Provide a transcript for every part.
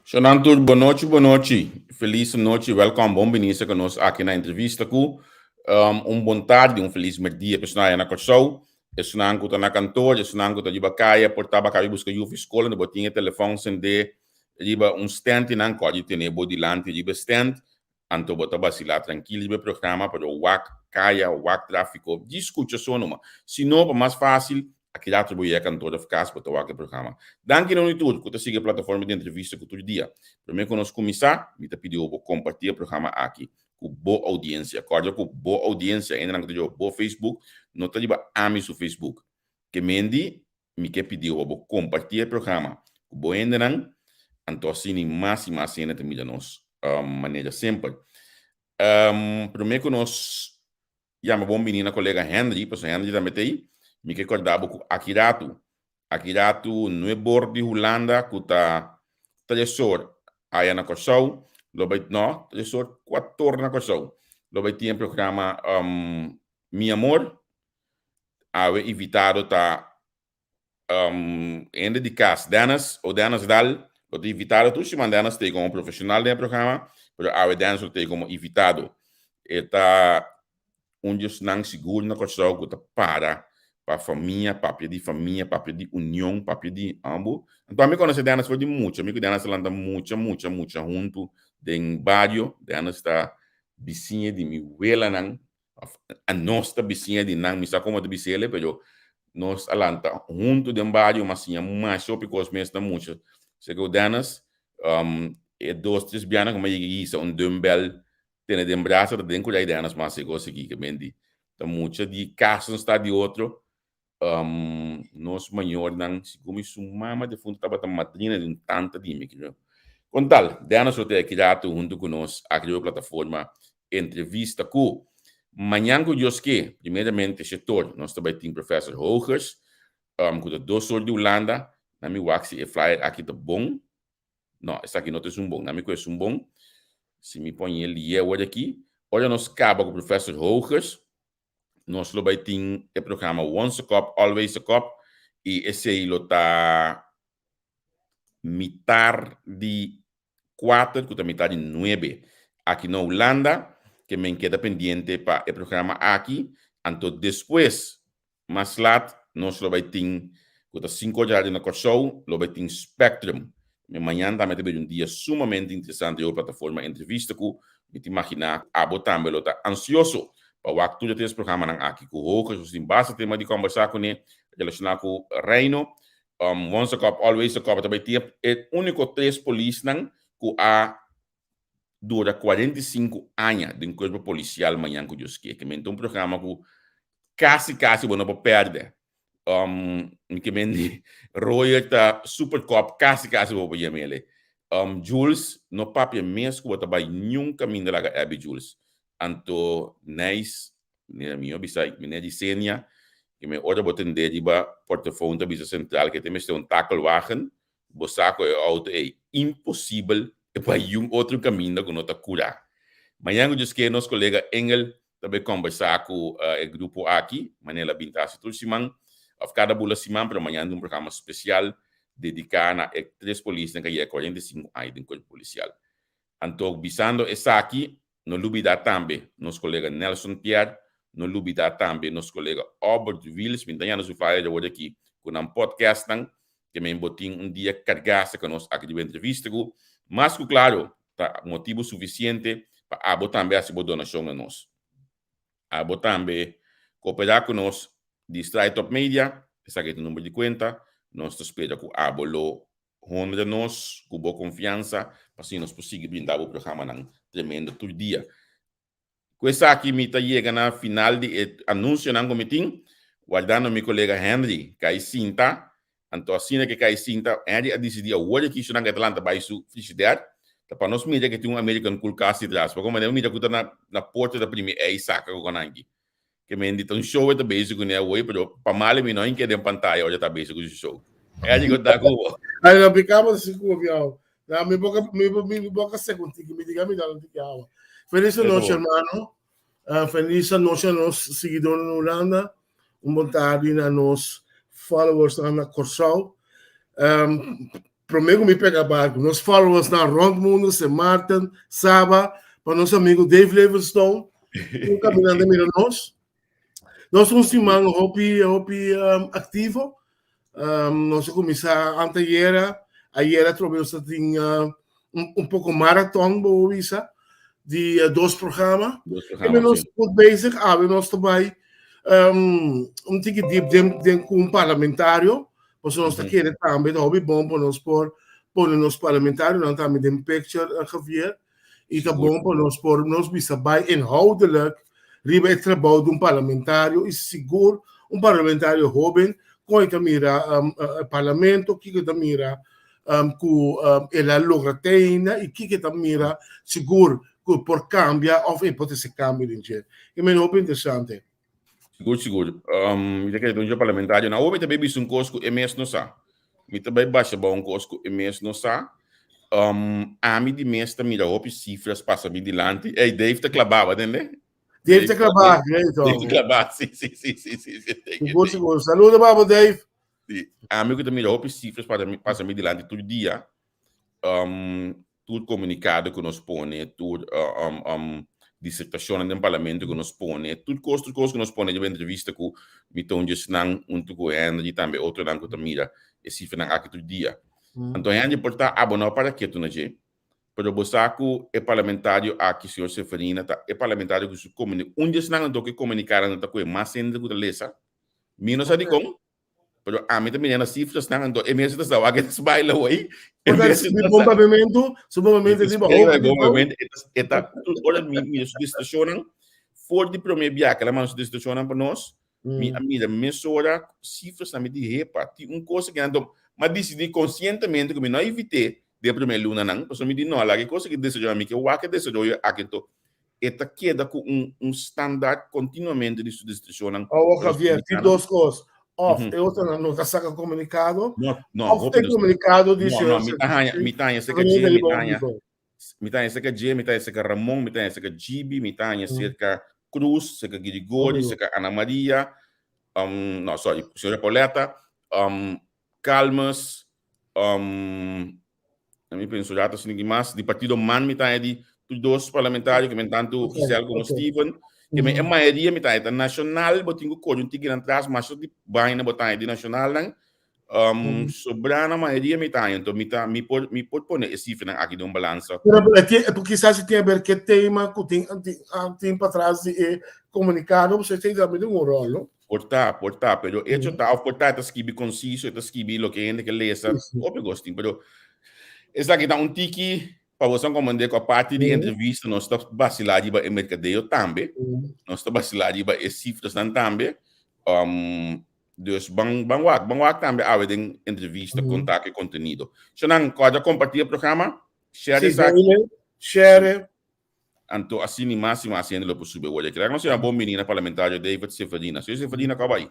Xanantur, boa noite. Feliz noite, welcome, bom benissa conosco aqui na entrevista com bom tarde, feliz dia para na show. Eu não estou na cantor, eu não estou de bacaia, portava que busca eu escola, no botinha telefone sende, riba stand na código tem body lante de stand, anto bota basilar tranquilo, riba programa para o WAC, caia, o WAC tráfico, discute só numa. Se não, para mais fácil, aqui lá atribui a cantora eficaz para o WAC programa. Danke não tudo, que você siga a plataforma de entrevista que todo dia. Primeiro que nós começar, me te pediu para compartilhar o programa aqui com boa audiência. Acorda com boa audiência, entra no boa Facebook, não está de ame no Facebook. Que mendi, me que pediu para compartilhar o programa com boa entra, então assim mais e mais cena também nós maneira sempre. Primeiro que nós já me bom menina colega Henry, porque Henry também tem, me que acordava com Akirato não é bordo de Holanda, que está tresor aí na Kosovo, lo vai no, tresor 14 na Kosovo. Lo vai ter programa Mi Amor, ave evitado tá ainda de casa, danas ou danas dal, lo te evitado tu se mandanas te como profissional do programa, pero ave danas lo te como evitado. Eta onde não seguro na Kosovo, que para papel de família, papel de união, papel de ambos. Então, a mim conhece Danas foi de muito, a mim Danas anda muita junto, em barrio, Danas está vizinha de mi abuela, a nossa vizinha de não, me sabe como de vizinha, pero nós alanta junto de barrio, mas sim, mais só porque os meus estão muito. Segundo Danas, é dois, três bianas, como isso, dumbbell, tem de braço, tem que olhar Danas, mas eu gosto aqui, que mendi. Então, muito de casos está de outro, nós maior não se come sumama de fundo estava madrina de tanta de mim, com tal Diana Sote aqui junto com nós aqui na plataforma entrevista com manhã com Deus que primeiramente setor nós também tem professor Hogers com o doutor de Holanda na minha waxi e flyer aqui tá bom não essa aqui não é bom na minha coisa bom se me põe ele hoje aqui olha nós acaba com o professor Hogers nós lo vai ter o programa Once a Cup, Always a Cup, e esse aí lo tá metade de 4, que metade de 9 aqui na Holanda, que me queda pendiente para o programa aqui, então depois, mais lá, nós lo vai ter, que 5 horas na show, lo vai ter Spectrum, amanhã também teve dia sumamente interessante, a plataforma entrevista com, me te imaginar, a botar, lo tá ansioso, para o acto desse programa aqui com o Roca, se basta tema de conversar com ele, relacionado com o reino, once a cop, always a cop, também tinha o único 3 polícias que a dura 45 anos de corpo policial amanhã que Deus quer, que me um programa que quase, bueno, para perder. Que me Roy tá super cop, quase, vou para ele. Jules, no papel mesmo, que vai nenhum caminho lá, Abby Jules. Anto nice minha bisa minha desenha que me ora boten de riba portafone da bisa central que tem um takelwagen bosaco é auto é impossível e para outro caminho que não tá curar manhã eu disse que nosso colega Engel também conversar com o grupo aqui manela bintasse todo semana a cada bula semana para amanhã um programa especial dedicado a 3 polícias que é 45 anos de corpo policial anto bisando essa aqui no lubida também nos colega Nelson Pierre, no lubida também nos colega Albert Wills, minha nos fala de hoje aqui com um podcast que me botin dia cargasse com nós aqui de entrevista, mas claro, tá motivo suficiente para abo também a donação a nós. Abo também cooperar com nós de Strike Top Media, essa aqui é o número de conta, nós espera que abo lo honra nós com boa confiança, para assim nós possível brindar o programa tremendo todo dia. Questa aqui me está chegando na final de anúncio não comitim, guardando meu colega Henry, que é cinta, então assim que é cinta, Henry a decidiu hoje que isso não é Atlanta vai su felicidade, para nós mídia que tem American cool cast atrás, porque como é mídia que está na porta da primeira é saca com aqui, que me indica show é basic né hoje, pero para mal me não quer em pantalla hoje está basic o show. Henry que tá com aí não ficava assim com o avião. Na minha boca segundo que me diga me dá não te aula. Feliz noite, hermano. Feliz noite a nós seguidores na Holanda. Bom tarde a nós followers na Corsau. Prometo me pegar barco. Nós followers na Rondmundo, St. Martin, Saba, para nosso amigo Dave Livingstone, caminhando mira nós. Nós somos um mano hobby ativo. Nós começamos ayer trouxemos um pouco maratón, boa visa, de 2 programas. E nós estamos bezig, nós também tique deep com um parlamentário, porque nós estamos querendo também, hobby bom para nós pôr nos parlamentários, nós também de picture Javier, e tá bom para nós pôr nos bisa bij inhoudelijk riba het trabalho de parlamentário e seguro parlamentário jovem com a mira parlamento que mira com ela lograteina e que mira seguro por cambia of pode se cambia dinheiro e me hope interessante seguro eu quero um parlamentário na houve também bicho cosco e mês não sa me também baixa bom cosco e mês não sa a mim de mês também mira hope cifras passa me dilante e Dave te clavava né Dave te clavar, então. Dave clavar, sim. Seguro. Saluda, babo, Dave. Sim. Amigo também, houve cifras para mim delante todo dia. Tudo comunicado que nos põe, tudo dissertação no parlamento que nos põe, tudo coisa que nos põe de entrevista com mitão de snang com e também outro não que também e cifra não aqui todo dia. Então é importante abonar para que tu não je. Pero bosaku é parlamentário aqui, senhor Seferina, é parlamentário que se comunica. Dia não do que comunicar não tá com mais ainda que lesa. Mino sabe como? Pero a mim também é na cifras não do é mesmo da água que se baila aí. Subomamente de bombamento eta ora mi sugestão for de primeiro dia aquela mano sugestão para nós. Mi amiga mesora cifras na de repa, ti coisa que ando, mas decidi conscientemente que me não evitei de primeira luna não, porque me diz não, lá que coisa que decidiu a mim que o que decidiu aqui to eta queda com standard continuamente de sugestão. Javier, tem duas coisas. Eu não saca comunicado. Não, tem comunicado de mitanha seca G, mitanha seca Ramon, mitanha seca Gibi, mitanha seca Cruz, seca Grigori, seca Ana Maria, não, sorry, senhora Pauleta, Calmas, eu penso já tá ninguém mais de partido man mitanha de dois parlamentares que tanto oficial como Steven. Que a maioria é nacional, botinho cor um tigre atrás, mas de baina botar de nacional não, sobrando a maioria então me pode pôr esse cifra aqui de balança. Porque sabe tem a ver que tema que tem para trás e comunicado, você tem também um rolo. Portar, pero hecho tá portar tá escrever conciso, tá escrever lo que gente que lesa, óbvio gostinho, pero essa aqui tá tiki para você comandar com a parte de entrevista, nós estamos vacilando para o mercadeio também. Nós estamos vacilando para as cifras também. Dus bangwak também há uma entrevista, contato e conteúdo. Se não pode compartilhar o programa, share isso aqui. Share. Então, assim, máximo ainda lo possível. Olha, que nós uma boa menina parlamentar, David Seferina. Senhor Seferina, acaba aí.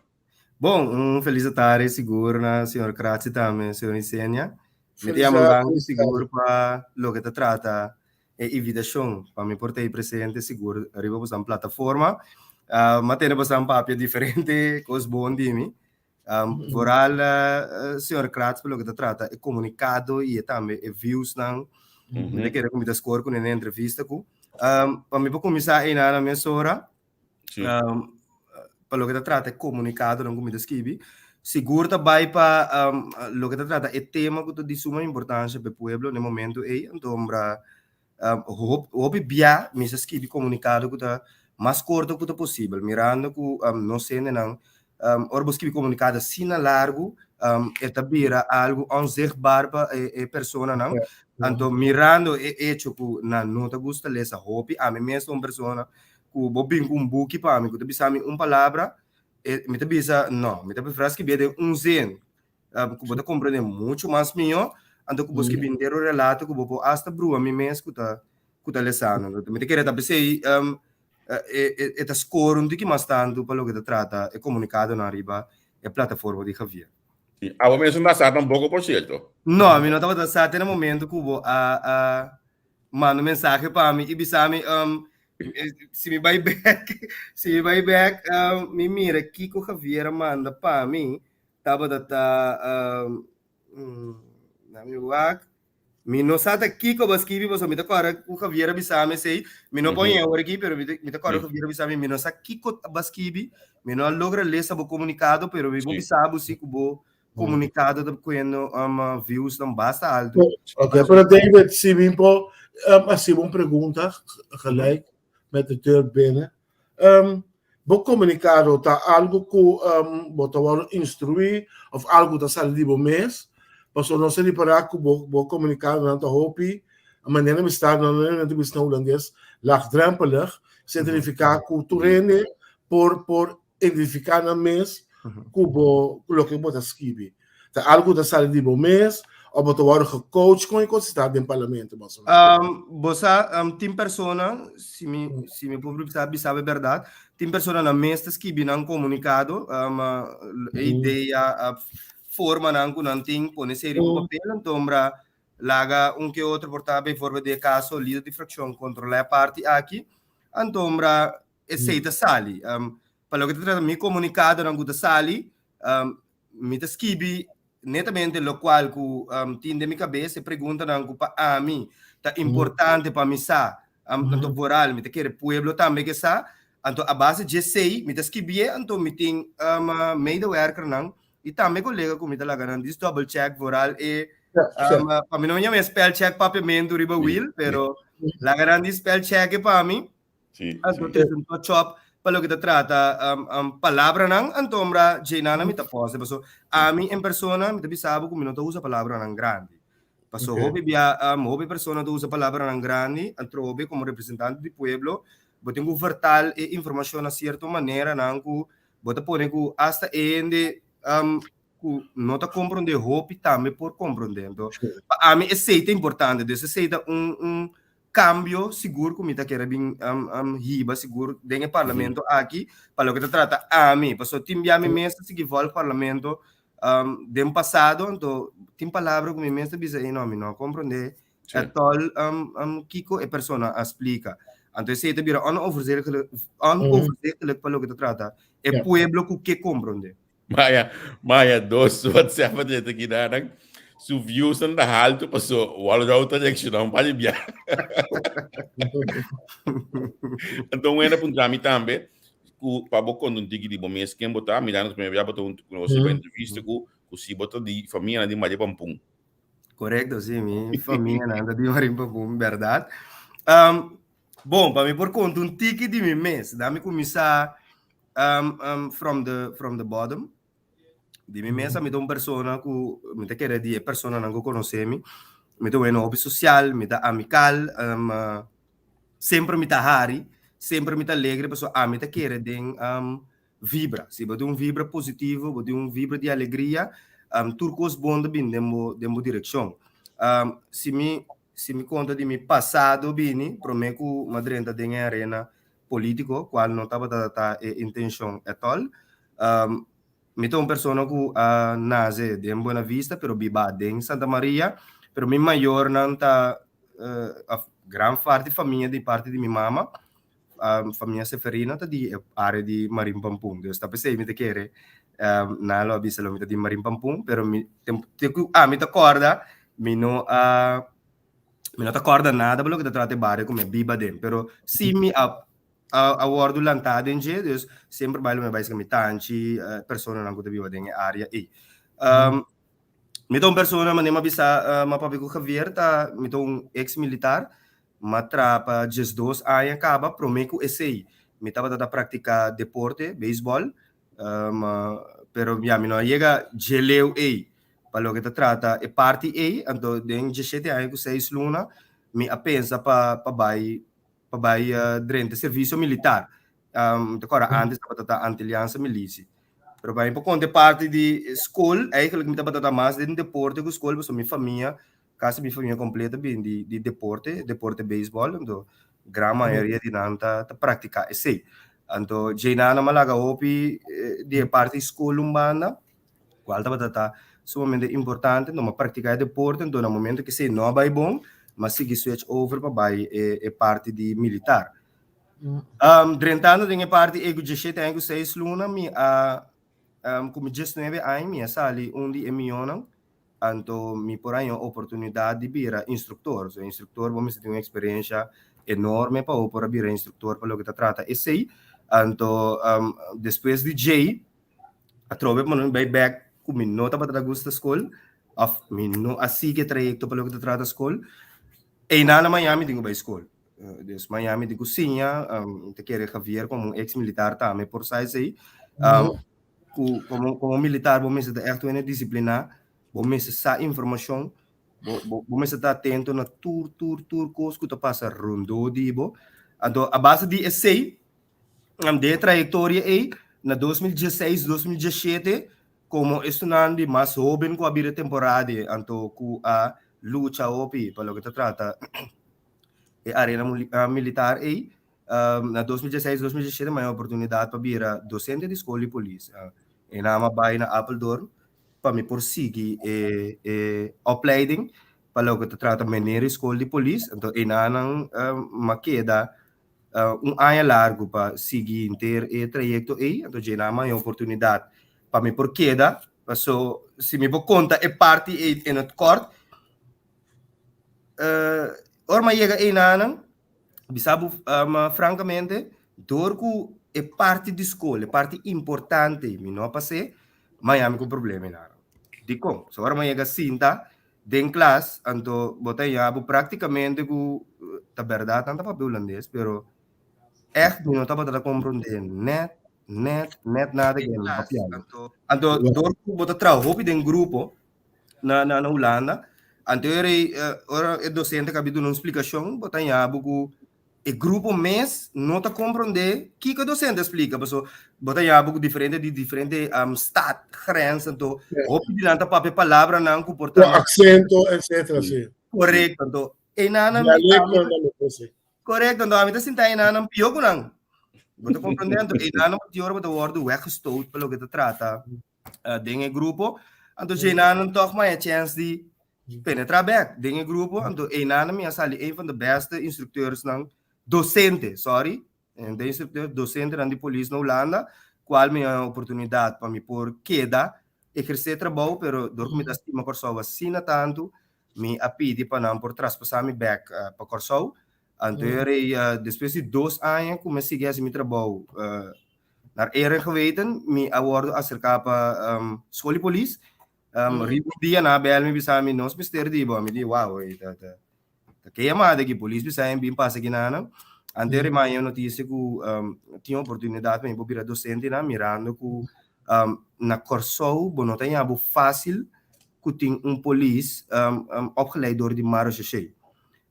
Bom, feliz tarde, seguro, na senhor Kratzi também, senhor Isenia. Me diamo banco seguro para lo que te trata e invitação para me portar presente seguro arriba por uma plataforma mas tem bastante papel diferente coisas bom de mim voral senhor Kratz pelo que te trata é comunicado e também é views não me quero que me score com uma entrevista com para me começar aí na minha hora para lo que te trata é comunicado não como me descrevi seguro também para lo que te trata é tema que de suma importância para o pueblo no momento aí então para hope bia me se escrever comunicado que tá mais curto que possível mirando que não sei não ora escrever comunicado assim largo é também algo onzichtbaar para a pessoa não então mirando é hecho que não te gusta ler essa hope a mim mesmo uma pessoa que bobin com book para mim que te bisa uma palavra me te bisa não me te frase que bem zen que você compreende muito mais melhor então que você vender o relato que você hasta brua me mesmo que tá lesando me te querer também sei é score que mais tanto para o que te trata é comunicado na riba é plataforma de Javier a mesmo não está um pouco por certo não a mim não estava dançando no momento que você manda mensagem para mim e bisa me se me vai back me mira que o Javier manda para mim tava Nami wak. Mino sata kiko baskibi baso mita kora ku Javier bisame sei mino põe agora aqui pero mita kora Javier bisame mino sa kiko baskibi mino logra ler sabo comunicado pero mi bisabo si kubo comunicado da quando views não basta alto. Ok, pero David, se vim po assim uma pergunta gelijk met de deur binnen. Bo comunicado tá algo que botar instruir of algo tá salido mês. Paso não se lhe parar que bo comunicado não tá hopi a maneira me está não tem visto holandês laagdrempelig certificar que tu rende por identificar na mês que bo lo que bota escrever. Tá algo tá salido mês ou botar agora coach com a está dentro do parlamento, mas Bosa tem persona se me público sabe verdade tem persona na mesa que binang comunicado a ideia forma não tem pone série no papel então laga que outro portável forma de caso líder de fração controlar a parte aqui então aceita sali para o que trata me comunicado não gusta sali me descrevi netamente lo qual ku tinde mi cabeça pergunta não ku pa a mim tá importante para mim sa tanto voral me te quer pueblo também que sa anto a base de sei me descrevi anto me tem medewerker não e também colega com me talaga não dis double check voral e para mim não é spell check papamento riba will pero la grande spell check para mim anto tanto chop para o que trata palavra não antombra jeinana me tá posta passo a mim em persona me bisabo como não usa palavra não grande passo hobby persona usa palavra não grande antro hobby como representante do pueblo botem o vertal e informação na certa maneira não que bota porém que hasta ende não tá compreender hobby também por compreender então a mim é importante desse aceita cambio seguro como está querendo riba seguro dentro do parlamento aqui para o que trata a mim passou timbia me mesmo se que volta parlamento do passado então tem palavra como mesmo bisa não compreender é tol Kiko e persona explica então esse é bira onoverzichtelijk para o que trata é pueblo que compreende Maya dos WhatsApp aja aqui darang su views ang dahal to paso wala daw ta direction ang palibya. Então era para kami tambe ku pabo quando digi di bomes quem botar mirando que me havia botar uma entrevista com si botar di família de Maripampum. Correto, sim, minha família nada de Maripampum, verdade. Bom, para mim por conta tiki de mês, dá-me começar from the bottom. Di me mesa mi do persona ku mi te quer di persona non conoscemi mi do un hobby social mi da amical sempre mi ta hari sempre mi ta alegre perso mi te quer den vibra si bodo vibra positivo bodo vibra di alegria turcos bond bin demo direção se me conta di mi passado bini prome ku madrenta den arena politico qual non tava da intention at all mi to persona ku nase de Buena Vista pero biba de Santa Maria pero mi maior nanta gran parte família de parte de minha mama família Seferina ta di area di Maripampum Deus sta pensei mi te quere nalo abisalo mi di Maripampum pero mi te acorda mi no te acorda nada pelo que trate bare come biba dem pero si mi a guardo lantade in Deus sempre bello me vai mi tanci persone non che vivo in area e mi to persona ma nema bisa ma papi ko Javier ta mi to un ex militar ma trapa just 2 anos acaba promeco essay mi tava da prática deporte baseball pero mi no llega geleu e para lo que te trata e party e ando den 17 anos 6 luna mi a pensa pa vai durante serviço militar. Agora, antes estava anti-aliança milícia. Pero para por conta parte de escola, aí que me estava mais de deporte com escola, porque minha família, quase minha família completa bem de deporte beisebol, então grande maioria de nanta tá praticar esse. Então, já na malaga opi de parte escola urbana, qual estava sumamente importante, não praticar deporte, então no momento que se não vai bom mas se switch over para vai parte de militar. 30 anos de parte ego 17 anos 6 luna mi como 19 anos mi sali onde emiona anto mi por aí oportunidade de vir instrutor. So instrutor vamos ter uma experiência enorme para o por vir instrutor para o que está trata. E sei, anto depois de J, a trove mo by back com minota para gusta school, of mino assim que trajecto para o que trata school. E na Miami dingo by school. Des Miami de cozinha, te quer Javier como ex-militar também por sai como militar vamos estar echt uma disciplina, vamos essa informação, vamos estar atento na tour coisa que passa rondo dibo. Então a base de essay, de trajetória aí na 2016, 2017 como estudante mais jovem com a vida temporada, então com a luta opi para o que trata e arena militar aí na 2016, 2017 mais oportunidade para vir docente de escola de polícia. E na mabay na Apeldoorn para me prosseguir opleiding para o que trata de escola de polícia. Então inanang makeda ano largo para seguir inteiro e trajecto aí. Então já na mais oportunidade para me por queda. So, se me vou conta é parte em o corte. Orma chega aí nanang bisabo francamente dorco é parte de escola, é parte importante, me não passei, mas há um problema não. Dico, so agora chega cinta den classe, então botei já praticamente com a verdade não estava holandês, pero echt não estava a compreender net nada que não papiano. Então dorco bota trabalho den grupo na Holanda. Ora é docente que abido uma explicação, botei já com o grupo mês não está compreender o que o docente explica, porque bota já algo diferente de diferente stat, grenzen, então o pedir papel palavra não comportamento, acento, etc. Sim. Correto, então e nada correto, então a mim está sentado e nada pior que não, bota compreendendo e nada de hora bota word weggestoot pelo que te trata dentro grupo, então já nada toch mais chance de penetrar back dentro grupo, então e nada me assali um van de beste instruteurs não docente, sorry, de instructor docente de polícia na Holanda, qual minha oportunidade para me por queda, exercer trabalho, pero dor que me dá estima corso assina tanto, me apide para não por traspassar me back para corso, então depois de 2 anos comecei a seguir meu trabalho, naar ere geweten, me award acerca para school de polícia, ribu dia na bel me bisa me nos mister di bo me di wow kaya ma de que polícia bisa em bem passa aqui na anterior mais eu notícia que tinha oportunidade para ir para docente na mirando que na Corsou não tem algo fácil que tem polícia opgeleid de marechaussee.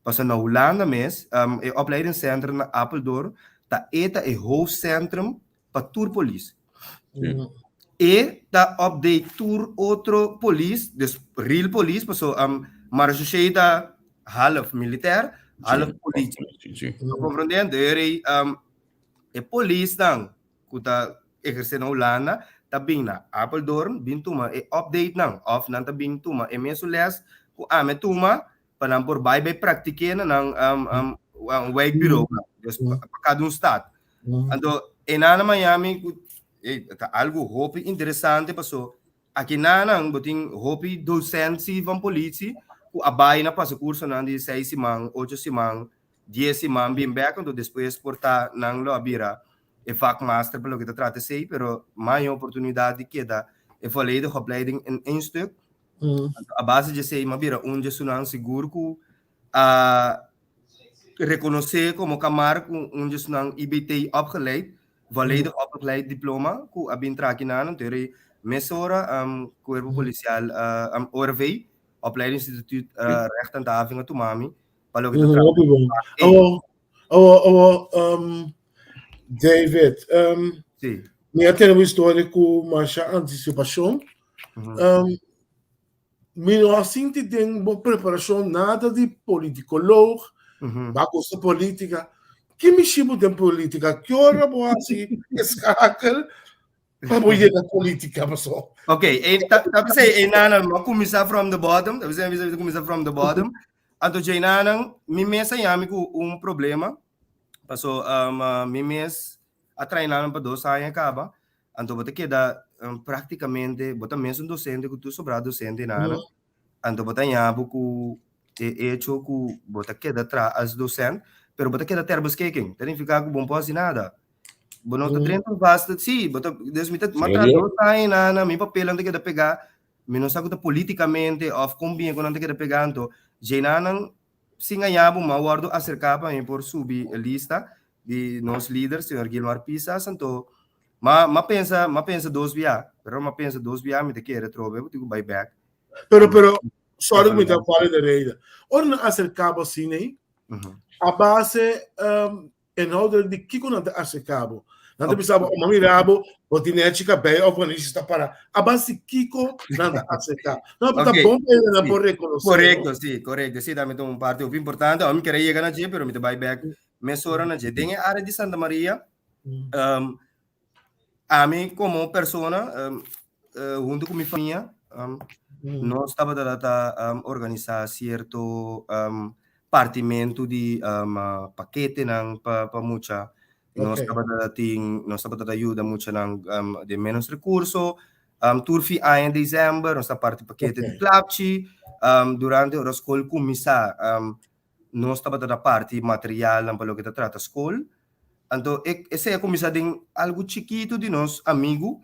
Pas na Holanda mes opleidingscentrum na Apeldoorn ta eta hoofdcentrum para tour police. E ta update tour outro police, dus real police, pas marechaussee ta half militar, half politie. Compreendendo? E police dan, kuta exercer na Holanda, ta bing na Apeldoorn, bintuma e update nang, of nang ta bintuma e mensules ku ame tuma panam por bye praktike na ng wijkbureau, dus cada estado. Então, na Miami algo hopi interessante passou. Aqui nang boting hopi docente van politie ku abay na pa sa kurso na di 6 simang, 8 simang, 10 simang bim back então depois portar nang lo abira e fac master pelo que te trata sei, pero mais oportunidade que dá e volledige opleiding in 1 stuk. A base de sei mabira onde sunang seguro ku reconhecer como camar com onde sunang IBT opgeleid, volledig opgeleid diploma ku abin trakinan teori mesora corpo policial ORV opleidingsinstituut recht en handhaving Tumami para que David sim minha tem uma história com mais antecipação minha assim tem uma preparação nada de politicólogo bagus política que me chama de política que hora vou assim escacar para mulher da política passou. Okay, tapos ay nanang kumisa from the bottom, tapos ay kumisa from the bottom. Anto jay nanang mimes ay yami ko problema. Paso mimes atray nanang pa 2 anos acaba. Anto bota queda praticamente bota mesmo docente que tu sobra docente nanang. anto bota nhabo ku hecho ku bota queda atrás as docente, pero bota queda terbos keken, tem ficar com bom pós nada. Bono tá dentro basta, sim, bota Deus me matra do sai na mi papel ante queda pegar, me não sabe politicamente of combina com ante queda pegando, jenanan singa nhabo mawardo acercar para por subir a lista de nos líderes, senhor Guilmar Pisa, santo ma pensa dos via, pero ma pensa dos via me te quer trobe, eu digo buyback. Pero sorry que me está falando de reida. Ora não acercava assim, né? A base em ordem de que quando acercava. Não te pensava, o mami rabo, o tinética bem, o quando está para. A base Kiko não acercar. Não, tá bom para não por reconhecer. Correcto, sim, correcto. Sim, também tem parte importante. A mim queria chegar na G, pero me te buyback. Me sora na G. Tem a área de Santa Maria. A mim como persona, junto com minha família, nós estava a organizar certo partimento de paquete ng pa mucha. Nós estava a ajuda mucha ng de menos recurso. Turfi em dezembro, nós parte paquete de clapchi. Durante a escola começar, nós estava a parte material ng palo que trata escola. Então, esse é começar de algo chiquito de nós, amigo,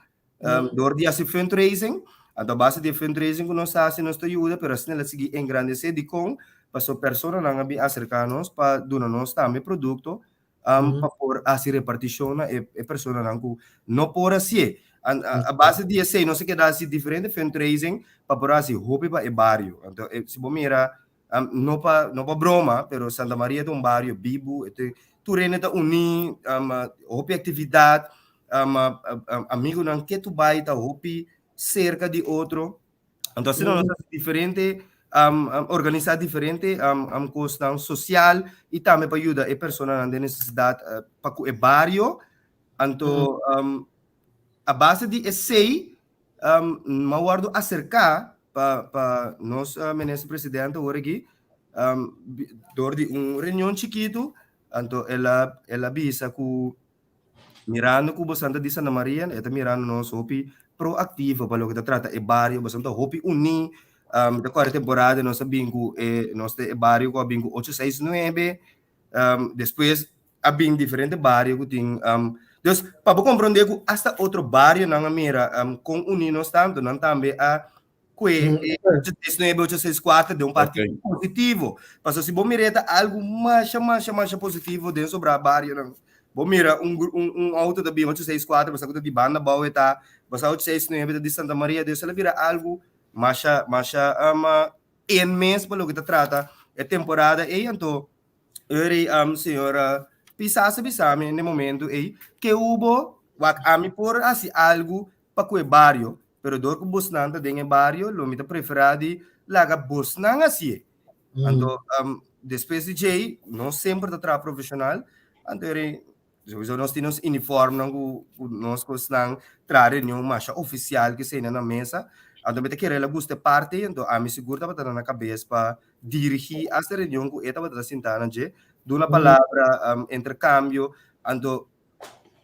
door dia se fundraising, então base de fundraising que nós fazemos, nós ajuda, pero assim ela seguir engrandecer de com, para a pessoa não vai acercar-nos, para donar nós também produto, para por assim repartição, e pessoa não por assim, a base de esse, não se queda assim diferente fundraising, para por assim, roupa para o bairro, então, se você mira, não para broma, pero Santa Maria é bairro vivo, Turene ta uni hopi atividade amigo não que tu vai ta hopi cerca de outro então se nós diferente organizar diferente questão social e também para ajudar a pessoa na necessidade para o bairro então a base de esse mawardo acercar para nós ministro presidente agora aqui door de reunião chiquito Anto ela bisa ku mirando ku bastante di Santa Maria, eta mirando nos hopi proactivo para lo que trata e barrio bastante hopi uni da quarta temporada nós bingo nós de barrio com bingo 869 depois a bingo diferente barrio que tem Deus para compreender que hasta outro barrio na mira com uni nós tanto não também a que 864 de partido positivo. Mas se você mira algo mais positivo dentro sobre a barrio, não. Você mira auto da B864, você está de banda boa está, você 869 de Santa Maria, Deus ela vira algo mais mês para o que trata é temporada e então senhora pisasa no momento que houve a mim por assim algo para o barrio pero dor ko bus nanta denge barrio lo mita preferadi laga bus nanga si ando depois de J não sempre tra profissional ando nós temos uniforme não nós costan tra reunião mais oficial que sei na mesa ando mita querer guste parte então a mim seguro tava na cabeça para dirigir essa reunião que eta tava sentar J duna palavra intercambio ando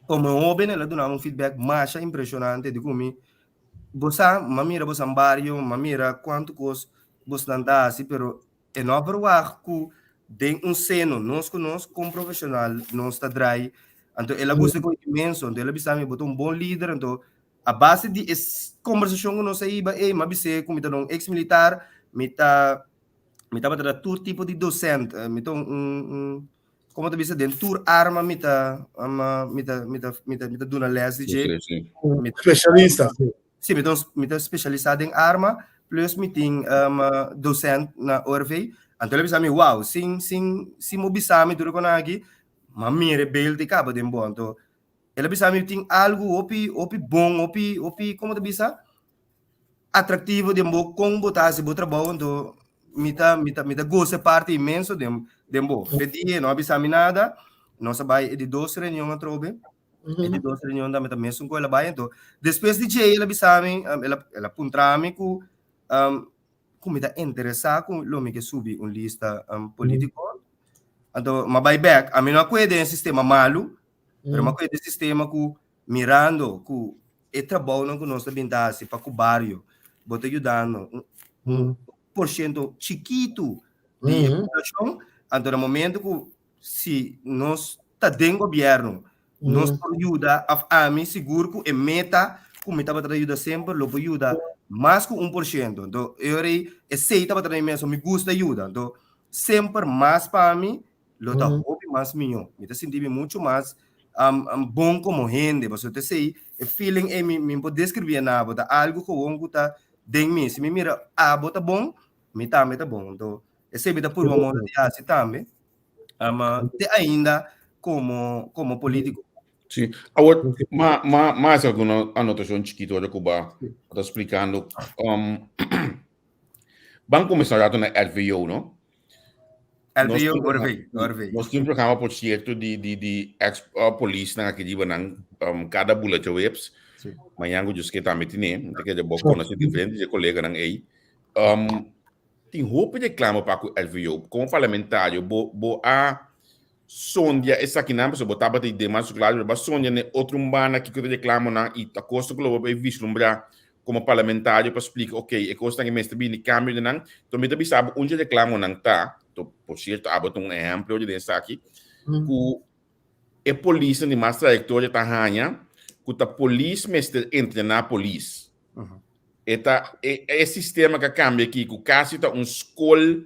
como oben ela dona feedback mais impressionante de como bosa mamira bosa barrio mamira quanto cos bos nanda assim pero é novo ku den seno nós como profissional nós está dry então ela gosta com imenso então ela bisa me botou bom líder então a base de conversação que nós aí mabise como então ex-militar mita para todo tipo de docente mita como tu bisa den tour arma mita duna les de especialista Sim, me especializado em arma, plus me tem docente na Orvei. Então, ele disse, wow, se mobisame duro com aqui, mami rebelde de cabo de bom. Então, ele disse, tem algo opi bom, opi como tu disse, atrativo de bom, com botar se botar bom. Então, me gosta parte imenso de bom. Pedi, não avisame nada, não sabe de 2 reuniões a trobe. E de 2 reuniões da mesma com ela vai então depois de J ela bisame ela puntrame com me tá interessar com lo me que subi lista político então ma buyback a mim não é sistema malo pero ma é sistema com mirando com trabalho com nós bindase para o barrio bota ajudando porcento chiquito de população, então no momento que se nós está dentro do governo, nós ajuda a mim seguro que é meta, como estava ajuda sempre, lo ajuda mais que 1%. Então, eu aceito para trazer mesmo, me gusta ajuda. Então, sempre mais para mim, lo está mais minho. Me está sentindo muito mais bom como gente. Você te sei, o feeling é me pode descrever nada, tá algo que eu vou tá dentro mim. Se me mira, bota bom, me tá bom. Então, esse me tá por uma moda de assim também. Ainda como político. Sim. Agora, mais alguma anotação chiquita de Cuba? Está explicando. Vamos começar já na LVO, não? LVO, nós temos um programa, por certo, de ex-polícia que diz cada bullet webs. Mas eu just que também tem, que é bom conhecer diferentes colegas aí. Tem roupa de reclama para o LVO, como parlamentário, a sondia essa aqui não, se botar para ter demais claro, mas sondia né outro humana que reclama na e a costa global é vislumbrar como parlamentário para explicar, ok, é costa que mestre bem de câmbio não, então me também sabe onde reclama não tá, então por certo, abota um exemplo de dessa aqui, que é polícia de mais trajectória tá ranha, que a polícia mestre entra na polícia. É sistema que cambia aqui, que quase tá escola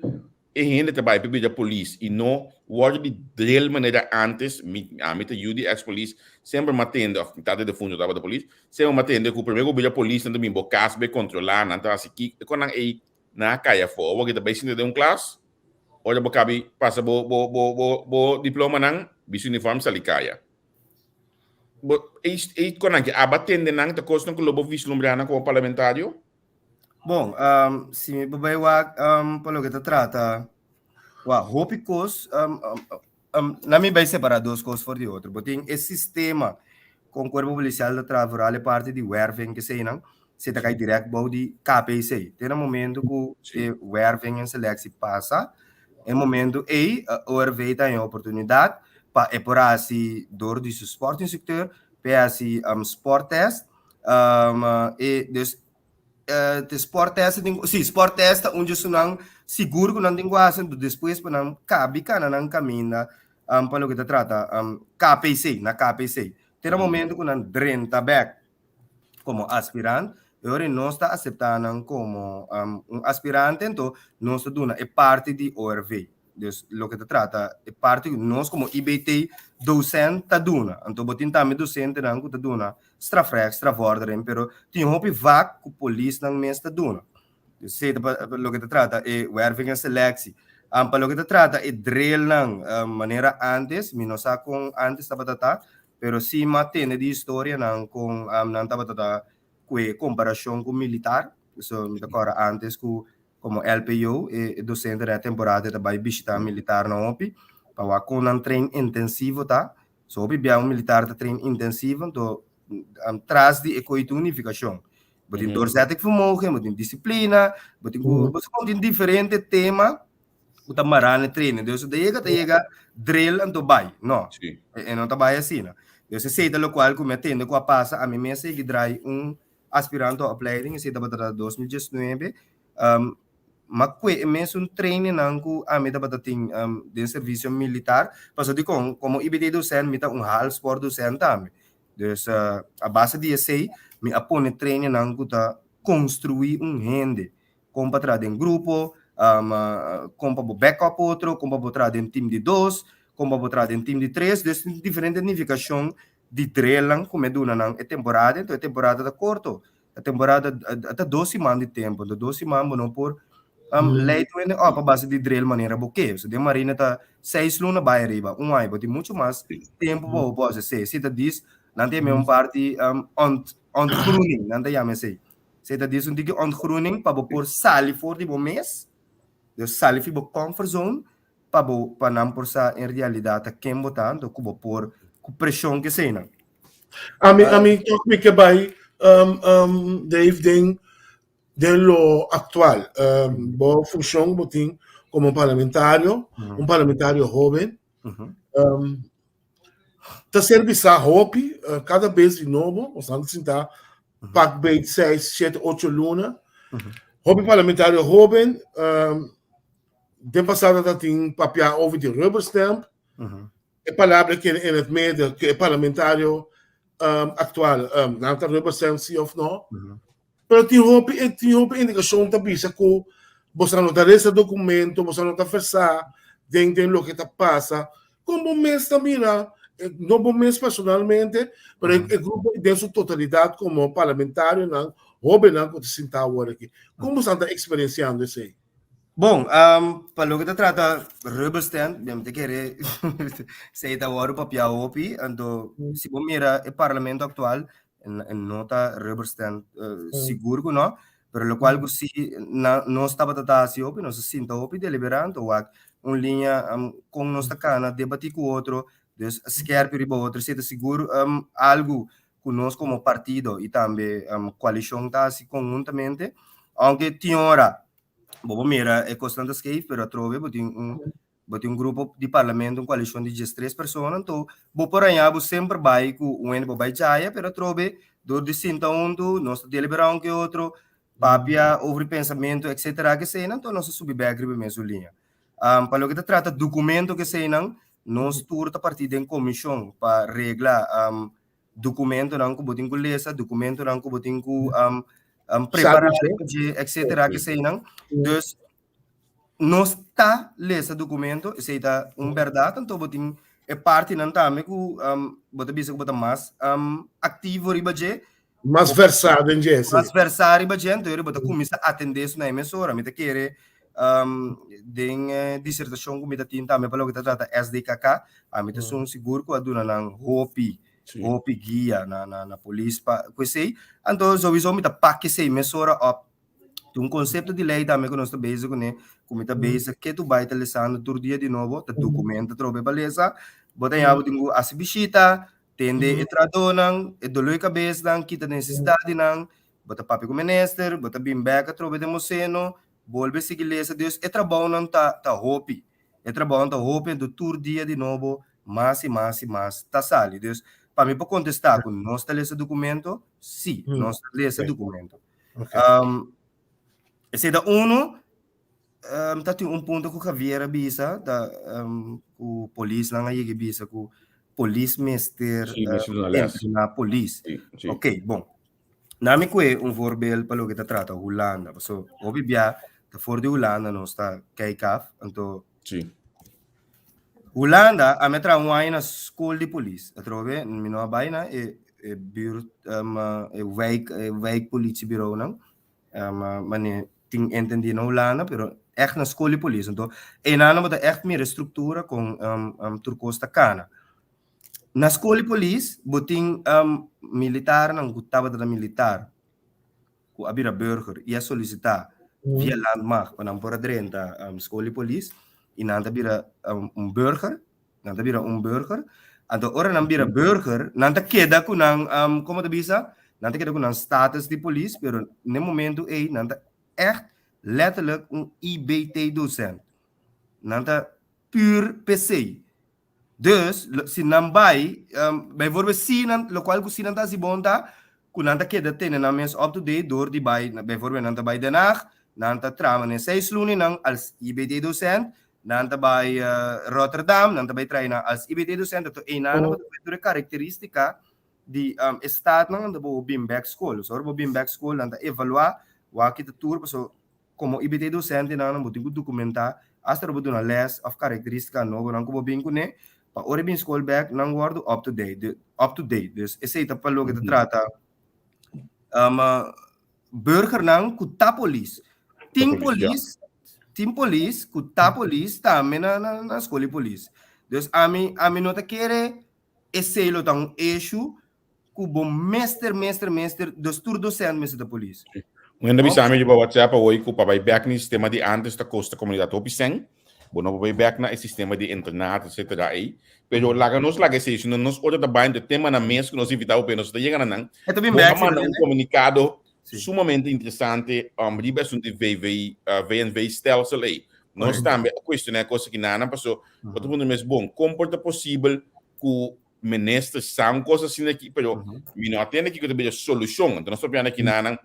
e gente trabalha para a polícia e não o de drill maneira antes a meta UD ex polícia sempre matando a metade de fundo da polícia sempre matando que o primeiro a polícia também bocas be controlar não tá assim que quando aí na caia fora que também se de classe olha bocabi passa bo diploma não bicho uniforme sali caia e quando que abatendo não tá costa que lobo vislumbrana como parlamentário. Bom, se me vai pelo que te trata, hope cos não me vai separar duas coisas fora de outro, porque tem esse sistema com o corpo policial de trabalho é parte de werving que sei não, se tá cai direto bom de KPC. Tem um momento que o werving em seleção passa, é momento aí o werving tem a oportunidade para epurar se dor de suporte no sector, para se sport test, e de sport test sport test onde sunang seguro que não tem quase depois para não cabe cana não caminha para o que te trata KPC na KPC tem um momento que não renta back como aspirante agora não está aceitando como aspirante então não está dando é parte de ORV dus lo que te trata é parte nós como IBT docente tá dando então botin também docente não que tá dando extra ordem pero tem hopi vac com polícia não mês tá dando sei lo que te trata é werving selection para lo que te trata é drill não maneira antes minosa com antes estava tá pero se mantém de história não com não estava tá com comparação com militar so me agora antes com como LPO e docente da temporada também visita militar na OPI para com um treino intensivo tá so bia militar tá treino intensivo então traz de unificação botin dorsete que morre botin disciplina botin botin diferente tema o tamarane treino então chega drill então vai não e não tá vai assim não eu sei da lo qual como atende com a passa a mim mesmo que drai aspirante a upleiding se da para 2019 mas que mesmo treino nangu a meta para ting de serviço militar passou de como IBT docente meta hal sport docente também dus a base de esse me apone treino nangu ta construir rende como para trazer grupo como para backup outro como para trazer time de 2 como para trazer time de 3 dus diferente unificação de drill como é duna nang temporada então a temporada tá curto a temporada até 12 semanas de tempo então 12 semanas não por late when para base de drill maneira porque se de marina tá 6 luna vai arriba ai bote muito mais tempo para pode ser se tá diz não tem mesmo parte ontgroening não tem mais sei se tá diz que ontgroening para por sali for de mês dus sali fi comfort zone para não por sa em realidade quem botar então como por pressão que sei não a mim toque que vai Dave Ding de lo actual, boa função botin como parlamentário, parlamentário jovem, tá serviço a hope cada vez de novo, o sangue está pack bait 6, 7, 8 luna, hobby parlamentário jovem, de passada dat tem papel over de rubber stamp, a palavra que em het meio que é parlamentário actual, não está rubber stamp sim ou não, pero tem hobby indicação também se que você não está esse documento, você não está fazendo dentro do que está passa, como mês também não bom mês personalmente, mas o grupo em sua totalidade como parlamentário não hobby não que se está agora aqui. Como você está experienciando isso aí? Bom, para o que trata rubber stand, bem te querer se está agora o papel OPI, então se você mira o parlamento atual, nota rubber stand seguro que não, pero lo qual se não estava tratando assim OPI, não se sinta OPI deliberando ou linha com nossa cana debatir com outro, dus sequer para o outro, se está seguro algo conosco como partido e também coalição está assim conjuntamente, aunque tinha hora Bobo mira é constante escape, pero trove botem um grupo de parlamento, uma coalição de 3 pessoas, então bo por aí sempre vai com um ene vai jaya, pero trove do distinto nós deliberamos que outro papia over pensamento, etc. que sei, então nós subir back mesmo linha. Para o que trata documento que sei não, nós turta partida em comissão para regla documento não que botem com lesa, documento não que botem com preparar, etc. que sei não. Dus não está lesse documento, se está verdade, então botem é parte não também que bota bisa que bota mais ativo riba je, mais versado em jesse. Mais versado riba je, então bota começa a atender isso na emissora, me te querer den dissertação que me te tinta me pelo que te trata SDKK, a me te sou seguro que a dona não hopi guia na polícia pa sei, então sowieso me te pakke se emissora op conceito de lei também que nós estamos basic, né? Como está basic, que tu vai utilizando todo dia de novo, o documento trobe beleza, bota aí algo tingo a sibishita, tende etradonang, doloi cabeça nang kita necessidade nang, bota papi com minister, bota bimbeca trobe de moceno, bolbe sigilesa Deus, é trabalho não tá hopi, é trabalho tá hopi do todo dia de novo, mais tá sali Deus, para mim para contestar com nós tá esse documento, sim, nós tá esse documento. Esse da tem ponto que Javier bisa da o polícia lá aí bisa com policemester na polícia. Ok, bom. Nami que voorbeeld para o que trata Holanda. So, obvia da fora de Holanda não está KKF, então Holanda a metra na escola de polícia. A trove, não vai na bureau wijk politiebureau não. Maar ting entendi na Holanda, pero echt na escola de polícia. Então, e nana bota echt meer estrutura com turcosta cana. Na escola de polícia, boting militar nang gutaba da militar. Ku abira burger ia solicitar via landmark panang por adrenta escola de polícia e nanta bira burger, nanta bira burger. Anto ora nang bira burger, nanta queda ku nang como te bisa? Nanta queda ku nang status de polícia, pero no momento nanta echt letterlijk IBT-docent. Nanta puur PC. Dus, si nambai, bijvoorbeeld sinan, lokaal ku sinan ta si bonta, ku nanta keda tenen na mens up to date door die bij, bijvoorbeeld nanta bij Den Haag, nanta traman in 6 luni nang als IBT-docent, nanta bij Rotterdam, nanta bij traina als IBT-docent, to enana de karakteristika di staat nang de bo Bimback School. So, bo Bimback School nanta evaluar wa kita tour so como IBT docente na não botinho documentar astra bodo na les of característica novo não como bem né pa ore bin school back não guardo up to date dus esse tá palo que trata burger não ku ta police team police ku ta police também na escola de police dus ami não te querer esse lo tão eixo ku bom mestre dos tur docente mestre da police. Ngenda bisa kami di WhatsApp away ko pabay back ni sistema di antes da costa comunidad opiseng, bono pabay back na sistema di internet etc. aí, pero laga nos se nos ora da bain de tema na mês que nos invitado para nos chegar nan. Um comunicado sumamente interessante, riba sunt de VNV stelsel aí. Nós também a questão é coisa que nana passou, todo mundo mesmo bom, comporta possível que ministro são coisas assim aqui, pero não atende que tem solução. Então nós estamos aqui nana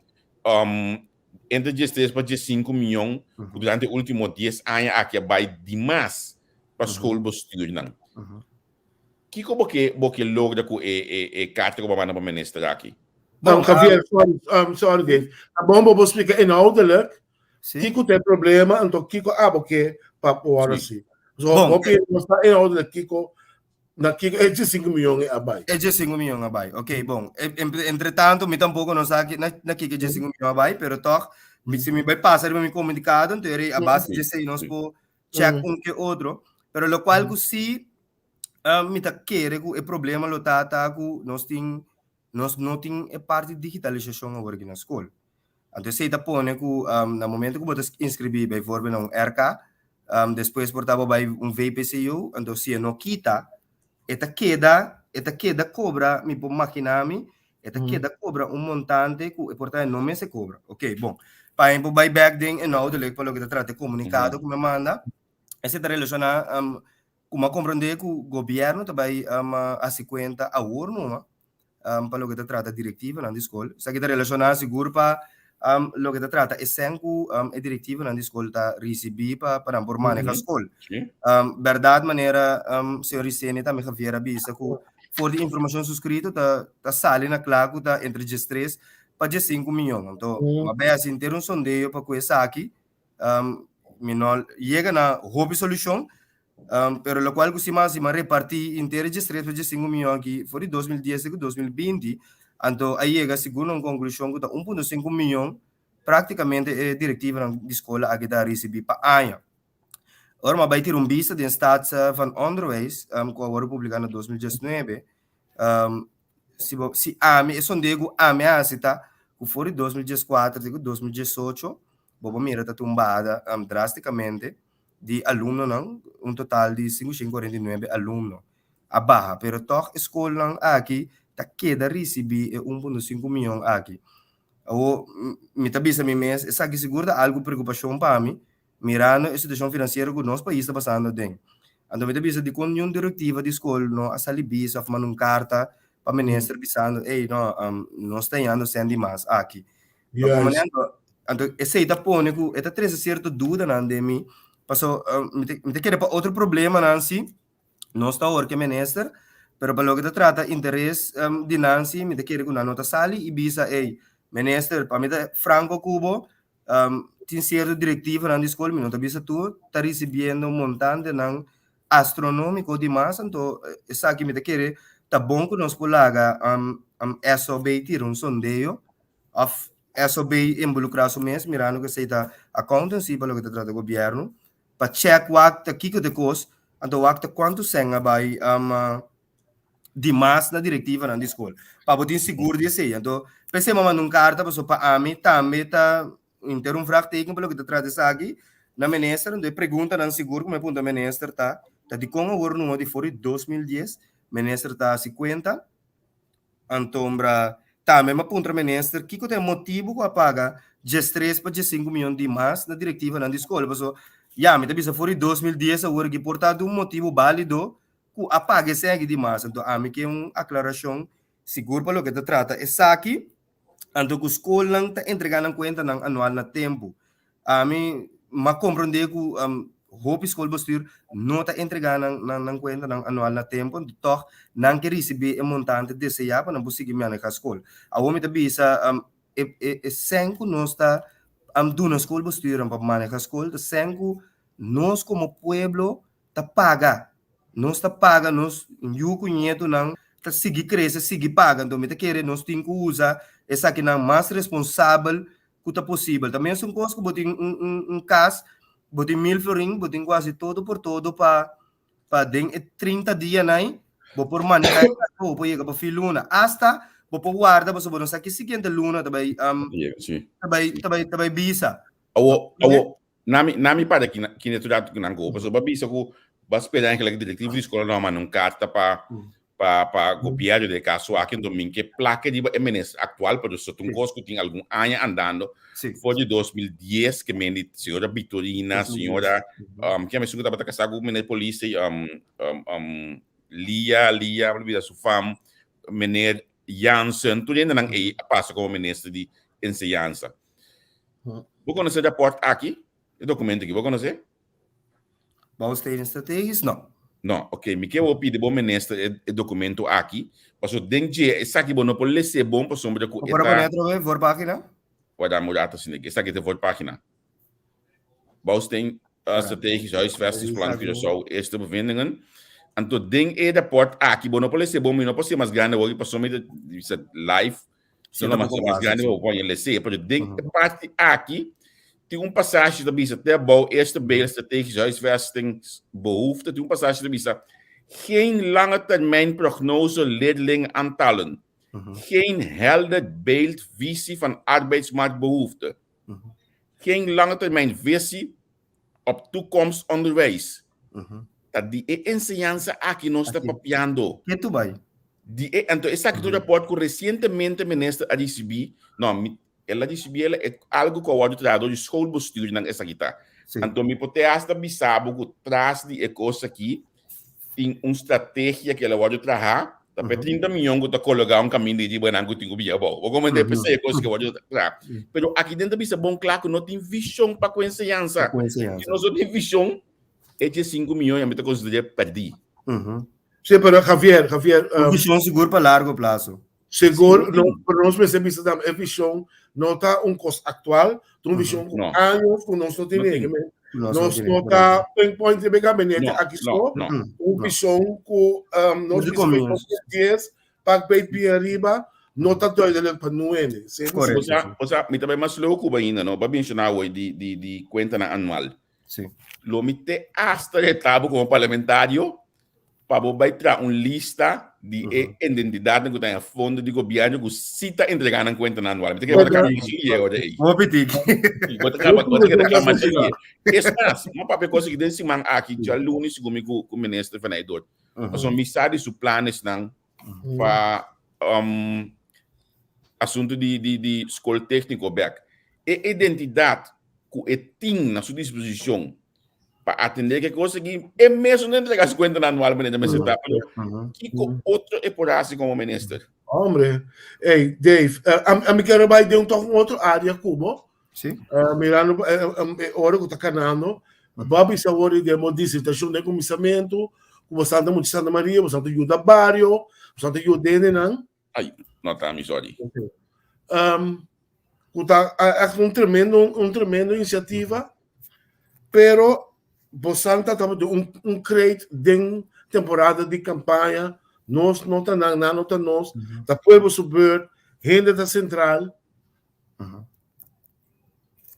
entre 3 para 5 milhões durante os últimos 10 anos aqui vai demais para a escola bestuur não. Que como que logra com carta que vai para minister aqui? Bom, Javier, sorry, Dave. Tá bom, vou explicar inhoudelijk. Kiko tem problema, então Kiko porque para fora assim. So, vou pedir mostrar inhoudelijk Kiko na Kiko é de 5 milhões abai. É de 5 milhões abai. Ok, bom. Entretanto, me tampouco não sabe na Kiko é de 5 milhões abai, pero toch, se me vai passar me comunicado, então a base de 6 nós por check que outro, pero lo qual que se me tá querer que o problema lo tá que nós não tem a parte de digitalização agora aqui na escola. Então, se está pondo que no momento que você inscrever, por exemplo, um RK, depois portava vai um VPCU, então se não quita, eta queda cobra mi por maquinami, eta queda cobra um montante que portanto não me se cobra. Ok, bom. Para exemplo, vai back then e não, dele para o que te trata comunicado que me manda, esse está relacionado como compreender que o governo também a 50 a urno, para o que te trata diretiva na escola, isso aqui está relacionado seguro para lo que te trata é sempre a diretiva na escola está receber para formar na escola. Verdade maneira senhor Ricene também Javier avisa que for de informação suscrita tá sale na claro tá entre 3 para 5 milhões. Então, mas assim ter um sondeio para coisa aqui menor chega na hobby solução pero lo qual se mais repartir inteiro de 3 para 5 milhões aqui for de 2010 e 2020. Então, aí chega segundo uma conclusão que 1,5 milhão praticamente é diretiva na escola a que dá receber para ano. Ora, mas vai ter vista de staats van onderwijs, que agora publicado em 2019, se AME, é sondego AME a cita, que foi de 2014 e 2018, bobo mira está tumbada drasticamente de aluno não, total de 549 alunos. A barra, pero toch escola não aqui, tá queda receber 1,5 milhão aqui. Ou me tabisa me mês, essa aqui segura algo preocupação para mim, mirando a situação financeira que o nosso país está passando dentro. Então, me tabisa de quando uma diretiva de escola, não, a salibis, a mandar uma carta para o ministro, dizendo, ei, não, nós estamos sendo demais aqui. Então, esse aí tá pondo que está trazendo certa dúvida, não, de mim, passou, me querer para outro problema, Nancy, nós está orque ministro, pero para lo que te trata interesse de Nancy, me querer que não está sali e bisa, ei, ministro, para mim Franco Cubo, tem certa diretiva na escola, mas não está bisa tu, está recebendo montante não astronômico demais, então, essa aqui me querer, tá bom que nós colaga SOB tira sondeio, of SOB involucrar-se mesmo, mirando que seja accountancy para o que te trata do governo, para check o aqui que te custa, então o quanto senga vai demais na diretiva na escola. Para poder seguro de ser. Então, pensei mandar uma carta para a mim também tá ter um fracteio pelo que te trata isso aqui na ministra, então pergunta não seguro como é ponto a ministra tá de como agora no de fora 2010, ministra tá 50. Então, também uma ponto a ministra que tem motivo para pagar de 3 para 5 milhões de mais na diretiva na escola. Então, já me bisa fora 2010 agora que portanto um motivo válido que apague segue demais. Então, a mim que é uma aclaração segura para o que te trata. Essa aqui, então, que a escola não está entregando conta não anual na tempo. A mim, mas compreender que Hope School Bestuur não está entregando na conta não anual na tempo, então, não quer receber um montante desse ano para não conseguir manejar a escola. A homem está bisa, sem que nós está dando a escola Bestuur para manejar a escola, sem que nós como pueblo está paga. Nós está paga, nós, eu conheço não, está seguir crescer, seguir pagando, então, me está querendo, nós temos que usar essa aqui não mais responsável que está possível. Também é uma coisa que botem um caso, botem 1.000 florim, botem quase todo por todo para 30 dias, né? Vou por maneira, vou chegar para fim luna, hasta vou por guarda, para saber se aqui seguinte luna também também bisa. Nami para que não tudo que não go, porque o bisa que vai esperar que a diretiva de escola não manda carta para governo de caso aqui no domingo que placa de MNS atual para o um costo que tem algum ano andando foi de 2010 que me senhora Vitorina senhora que me suga para casar com a polícia Lia olvida sua fama menino Jansen tudo ainda não passa como ministro de enseñanza Vou conhecer o rapporto aqui, o documento aqui, vou conhecer? Bouwstenen strategisch? Não. Não, ok. Me quero pedir bom ministro o documento aqui, porque dentro de essa aqui não pode ser bom para sombra que Para poner outra vez, por página? Vai dar mudar assim aqui. Essa aqui tem voor página. Bouwsteen strategisch huisvestingsplan Curaçao, eerste bevindingen. En tot ding e rapport aqui, não pode ser bom, não pode ser mais grande hoje para sombra live. Se não mais grande, vou pôr ele ser, porque ding parte aqui tem passagem da bisa até bouw eerste beeld strategisch huisvestingsbehoefte, tem passagem da bisa geen lange termijn prognose leerlingaantallen, geen helder beeld visie van arbeidsmarktbehoeften, geen lange termijn visie op toekomstonderwijs. Dat die enseñanza aqui não está papiando. Que tu vai? Então, esse aqui do rapport que recentemente o ministro ADCB, não, ela disse ela é algo que o auditador de schoolbestuur não essa aqui tá. Então me pode até bisabo que traz de coisa aqui tem uma estratégia que ela pode trazer, tapi 30 milhões que tá colocar caminho de banango tem que biar bom. Vou comentar pensei coisa que pode trazer. Pero aqui dentro bisa bom claro que não tem visão para conhecença. Se nós não tem visão, é de 5 milhões a meta considera perder. Sim, pero Javier, visão seguro para largo prazo. Seguro, para nós percebemos que a visão não está custo atual, uma visão com anos que nós não temos. Nós não está em point de gabinete aqui só, uma visão que nós precisamos ter para ir arriba, não está doido para não é. O sea, me também mais louco ainda, não? Para mencionar hoje de conta anual. Sim. Lo mete hasta etapa como parlamentário para trazer uma lista de identidade que tem a fundo de governo que cita entregar na conta anual. Porque vai ficar isso aí. Vou pedir. Vou ficar mais aí. Essa uma papel coisa que desse man aqui já lunes comigo com o ministro Fernando. Mas são missários os planos não para assunto de escola técnica back. E identidade que tem na sua disposição para atender que coisa que é mesmo não entregar as contas anual para nessa etapa. Que outro é por assim como ministro. Hombre, hey, Dave, a mim quero vai de outra área cubo. Sim. Mirando hora que está canando, Bob essa hora de uma dissertação de comissamento, como Santa Muito Santa Maria, o Santo Yuda Barrio, o Santo Yuda não. Ai, não tá, me sorry. Um tremendo iniciativa, pero Bosanta estava de um crédito de temporada de campanha, nós não está nós, da Pueblo Subir, renda da Central,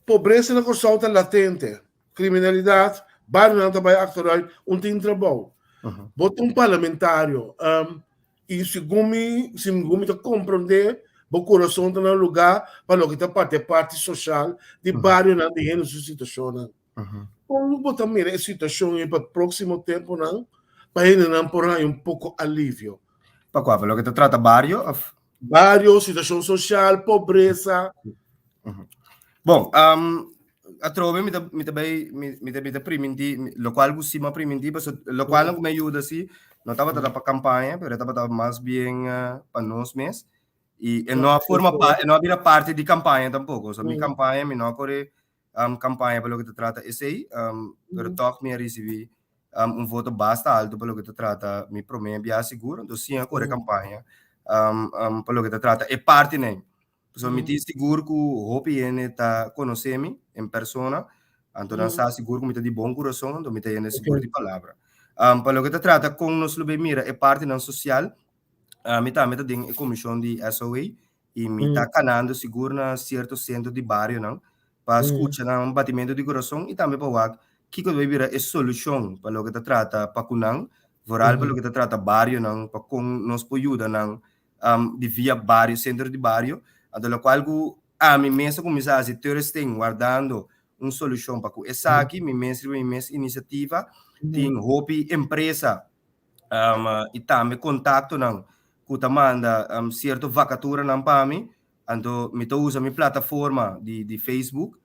pobreza na Curaçao está latente, criminalidade, bairro não está bem actual, tem trabalho. Bota parlamentário, e se me está compreender, o coração está no lugar para o que está parte social de bairro não de renda sua situação. Como botar mira a situação para o próximo tempo não, para ainda não por aí pouco alívio. Para qual? Para o que te trata barrio? Barrio, situação social, pobreza. Bom, a trove me tá priminti, lo qual cima priminti, lo qual não me ajuda assim, não estava para campanha, mas estava mais bem para nós mesmos. E não não havia parte de campanha tampouco, so minha campanha me não corre campanha para o que te trata esse aí, pero toch me recebi voto basta alto para o que te trata, me promete bem seguro, então sim, corre campanha para o que te trata, é parte nem. So me diz seguro que o Hopi tá conhece-me em persona, então não está seguro que me tá de bom coração, então me tá seguro de palavra. Para o que te trata com nós lo bem mira, é parte não social, me tá em comissão de SOA e me tá canando seguro na certo centro de bairro não, para escutar um batimento de coração e também para o que vai virar é solução para o que te trata para kunang, voral para o que te trata bairro não, para com nós ajuda não, de via bairro, centro de bairro. Então, qual a mim mesmo começar a ter guardando uma solução para essa aqui, minha iniciativa tem Hopi empresa e também contato não, que manda certo vacatura não para mim, então me usa minha plataforma de Facebook,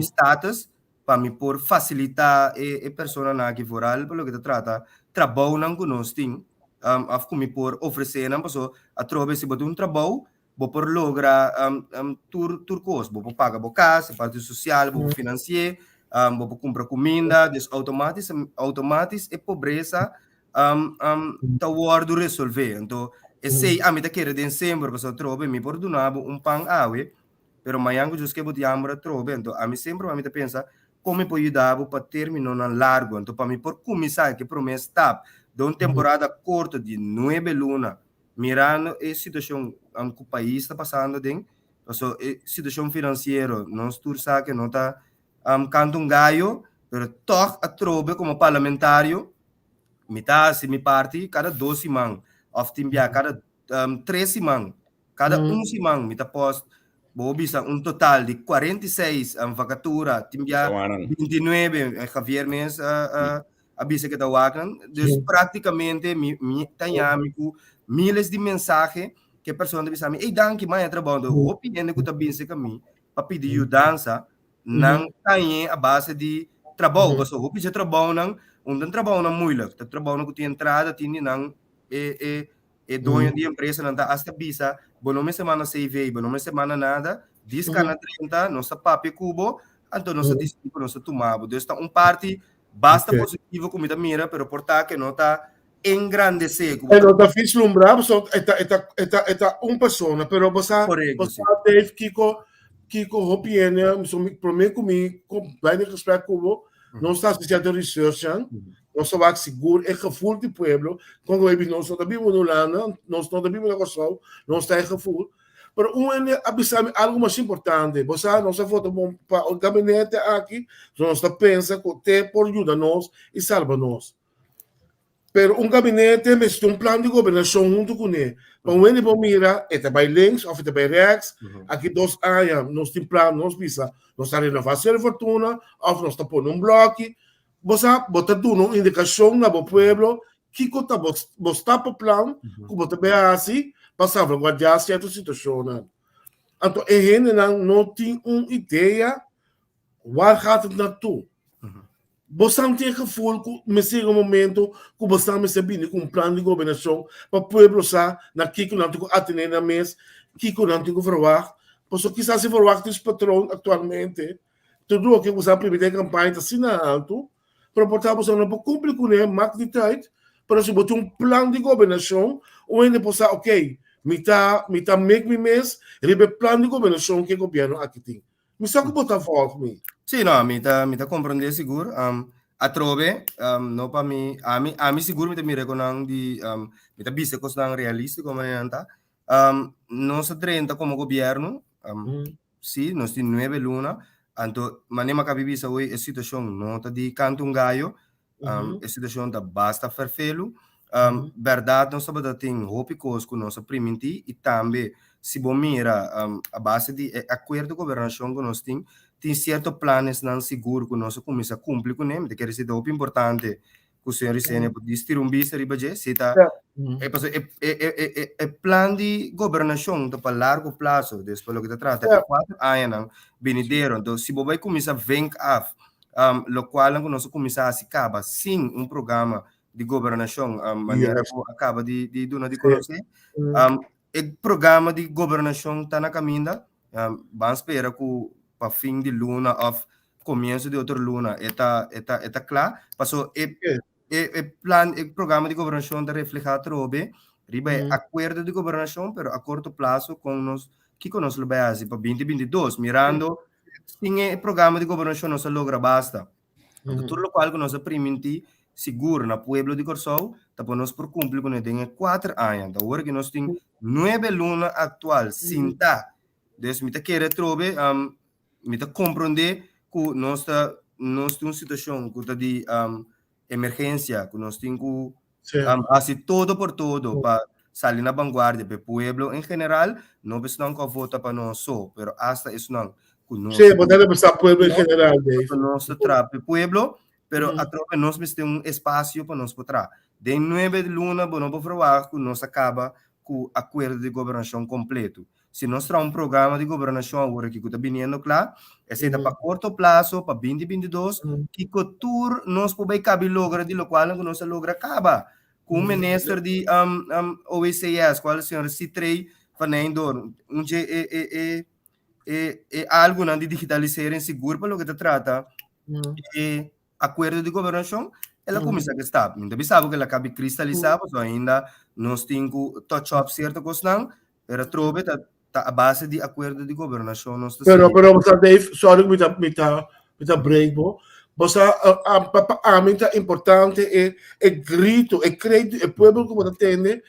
status para me por facilitar a pessoa na que voral pelo que trata trabalho não conosco tem, me por oferecer não pessoa a trobe se botar trabalho por logra turcos, por paga bo casa, parte social, por financiar, por comprar comida, des automatisch e pobreza ta wordo resolver. Então, sei a mim da querer de dezembro, para trobe me por donabo pão awe, pero mayango just que botar amor trobe, então a mim sempre a mim pensa como pode ajudar para terminar na largo, então para mim por começar que promessa tap de uma temporada curta de 9 lunas, mirando a situação que o país está passando dentro, a situação financeira, nós todos sabemos que não está canto gallo, pero toch a trobe como parlamentário, se me parte cada 12 semanas, of timbia cada 3 semanas, cada 1 semana, me posto, vou bisa total de 46 vacatura, timbia 29 viernes a bisa que está wakan, dus praticamente me tanhamico miles de mensagens que a pessoa deve saber, ei, danke, mãe, é trabalho, o opinião que está bem se caminho, para pedir ajuda, não tem a base de trabalho, mas o que trabalho não trabalho não moeilijk, o trabalho que tem entrada, tem não dono de empresa, não está hasta bisa, bonome semana CV, bonome semana nada, diz cana 30, nossa papi cubo, então nossa discípulo, nossa tomado, então está parte basta positivo como da mira, pero portar que não está engrandecer. Não está vislumbrar, só é uma pessoa, pero você teve que opinião, para mim comigo, com bem respeito com não está fazendo research, não só vai seguro, é gevoel de pueblo, quando eu não só da Bíblia no lado, não está da Bíblia na coração, não está gevoel. Pero é algo mais importante, você não está falando para o gabinete aqui, não está pensa que tem por ajuda nós e salva nós. Pero gabinete mas tem plano de governação junto com ele. Quando ele mira, está bem links ou está bem rechts, aqui 2 anos, nós temos plano, nós pisa, nós está renovando a fortuna, ou nós está pondo bloco, você bota dando uma indicação na bo pueblo, que está para o plano, que você bem assim, para salvaguardar certa situação. Então, ele não tem uma ideia, waar gaat het naartoe? Você não tem gevoel que nesse momento que você não sabe com plano de governação para o povo sa na que não tem que atender na mesa, que não tem que verwacht. Porque quizás se verwacht esse patrão atualmente, tudo o que você primeira campanha está assinando, para portar você não pode cumprir com ele, marca de tijd, para se botar plano de governação, ou ainda possa, ok, me tá make me mês, rebe plano de governação que o governo aqui tem. Me só que botar volta me. Sì, no, mi ta comprendere sicuro. A trove, no pa a mi sicuro mi reconang di mi ta bise cosang realistico come anta. Non sa 30 come governo, sì, non sti 9 luna, anto manema capibisa oi e situazione nota di canto un gaio, e situazione da basta farfelu. Verdade, não sabe da tem hopi cosco nossa priminti e também se bom mira a base de acordo com a governação que nós tem certos planos não seguro que nós começa a cumprir com ele, que é muito importante que o senhor Ricene distribuir um bicho ribaje, se tá é plano de governação para largo prazo, depois lo que trata de 4 anos venidero, então se vai começar a vem af, lo qual nós começar a se acaba sem programa de governação, maneira como acaba de conhecer, o programa de governação está na caminho, vamos esperar que para fim de luna ou começo de outra luna está claro, passou o programa de governação está refletido trobe, riba acordo de governação, pero a curto prazo com nós que conosco vai fazer para 2022, mirando sem o programa de governação nós logra basta, tudo o qual que nós permite seguro na pueblo de Corsou, tá nós por cumprir com ele 4 anos, da hora que nós temos 9 luna atual, sinta, dus me querer trobe, me compreender que nós temos uma situação que está de emergência, que nós temos que fazer todo por todo para sair na vanguardia, para o pueblo em geral, não precisamos que vota para nós só, mas hasta isso não. Sim, podemos pensar pueblo em geral, Dave. Nós trabalhamos pueblo, pero a tropa nós temos espaço para nós poder. De 9 de luna, não vou falar que nós acaba com o acordo de governação completo. Se nós temos programa de governação agora que está vindo claro, é para curto prazo, para 2022, que cultura nós podemos caber logra de lo qual nós logra acaba. Com o ministro de OECS, qual é o senhor Citrei, Fanendo é algo de digitalizar seguro para o que se trata e acordo de governação ela começa a estar então sabe que ela cabe cristalizar mas ainda nós temos touch up certa coisa não era trove tá a base de acordo de governação nós pero Dave sorry me tá break mas a mim tá importante é grito é crédito é povo que você tem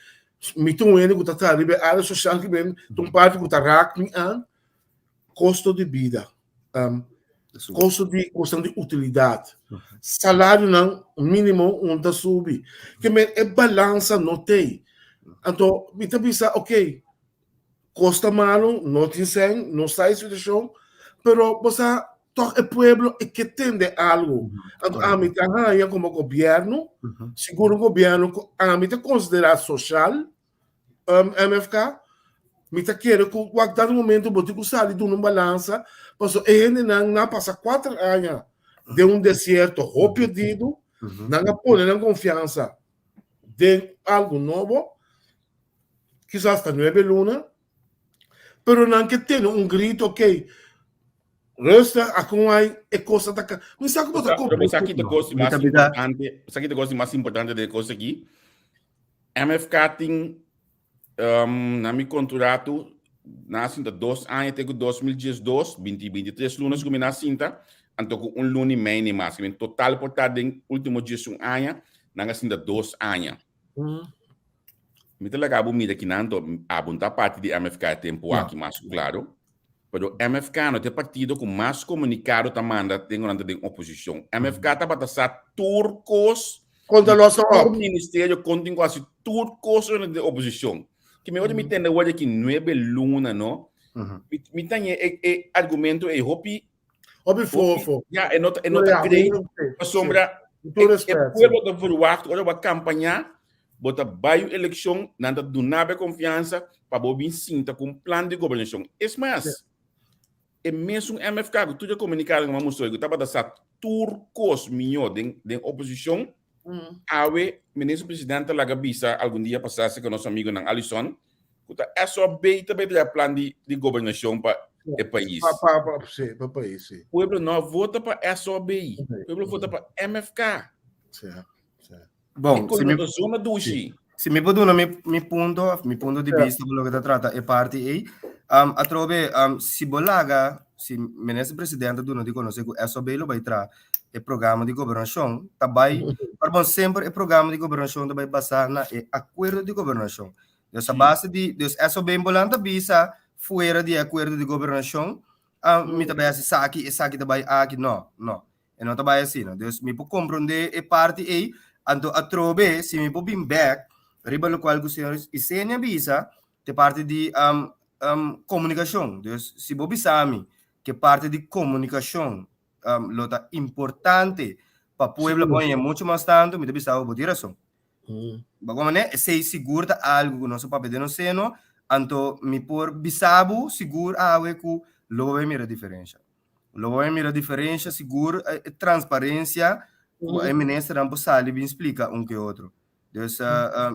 me tão ele que tá ali a área social que vem tão parte que tá racking an custo de vida custo de utilidade salário não mínimo onde subir que é balança não tem então me tá pensando ok custa malo não tem sem não sai situação pero você todo o pueblo é que tem algo então a mim tá ganhando como governo seguro governo a mim tá considerar social MFK me tá querendo que o dado momento botar o salário de uma balança mas ele não passa 4 anos de deserto repetido não põe na confiança de algo novo quizás hasta 9 lunas pero não que tem grito ok resta a com aí é coisa da me sabe outra coisa mas aqui tem coisa mais importante de coisa aqui MFK tem na meu contrato nasce de 2 anos até 2012 2023 lunas como na cinta então com lune meio mais que total portado em último dia um ano nasce de 2 anos me te legal me daqui não a parte de MFK tempo aqui mais claro pero MFK não tem partido com mais comunicado tamanda tem uma de oposição MFK tá para passar turcos contra nosso ministério contra quase turcos de oposição que me hoje me entende hoje que 9 luna não me tem argumento é hopi fofo já é nota crédito a sombra é pueblo do forward hoje vai campanhar bota baio eleição nada do nada confiança para bobin sinta com plano de governação é mais é mesmo MFK que tu já comunicaram com a moça que estava dessa turcos minho de oposição awe ministro presidente la gabisa algum dia passasse com nosso amigo nang Alison que é só bem também de plano de governação para o país para país sim o pueblo não vota para SOB o pueblo vota para MFK bom se me pode dar meu ponto de vista pelo que trata é parte aí a trove se bolaga se ministro presidente do não te conhece que SOB lo vai tra o programa de governação também para sempre o programa de governação vai passar na acordo de governação essa base de SOB bolanda visa fora de acordo de governação me também assim aqui também aqui não e não também assim não Deus me pode compreender a parte aí então a trove se me pode bem back riba lo qual senhores e senha visa de parte de comunicação Deus se bobi sami que parte de comunicação lota importante para o pueblo põe muito mais tanto me deve saber botar razão bagulho né se segura algo não só para pedir no seno então me por bisabu seguro awe ku lo vai mira diferença seguro transparência o ministro não pode saber explica que outro Deus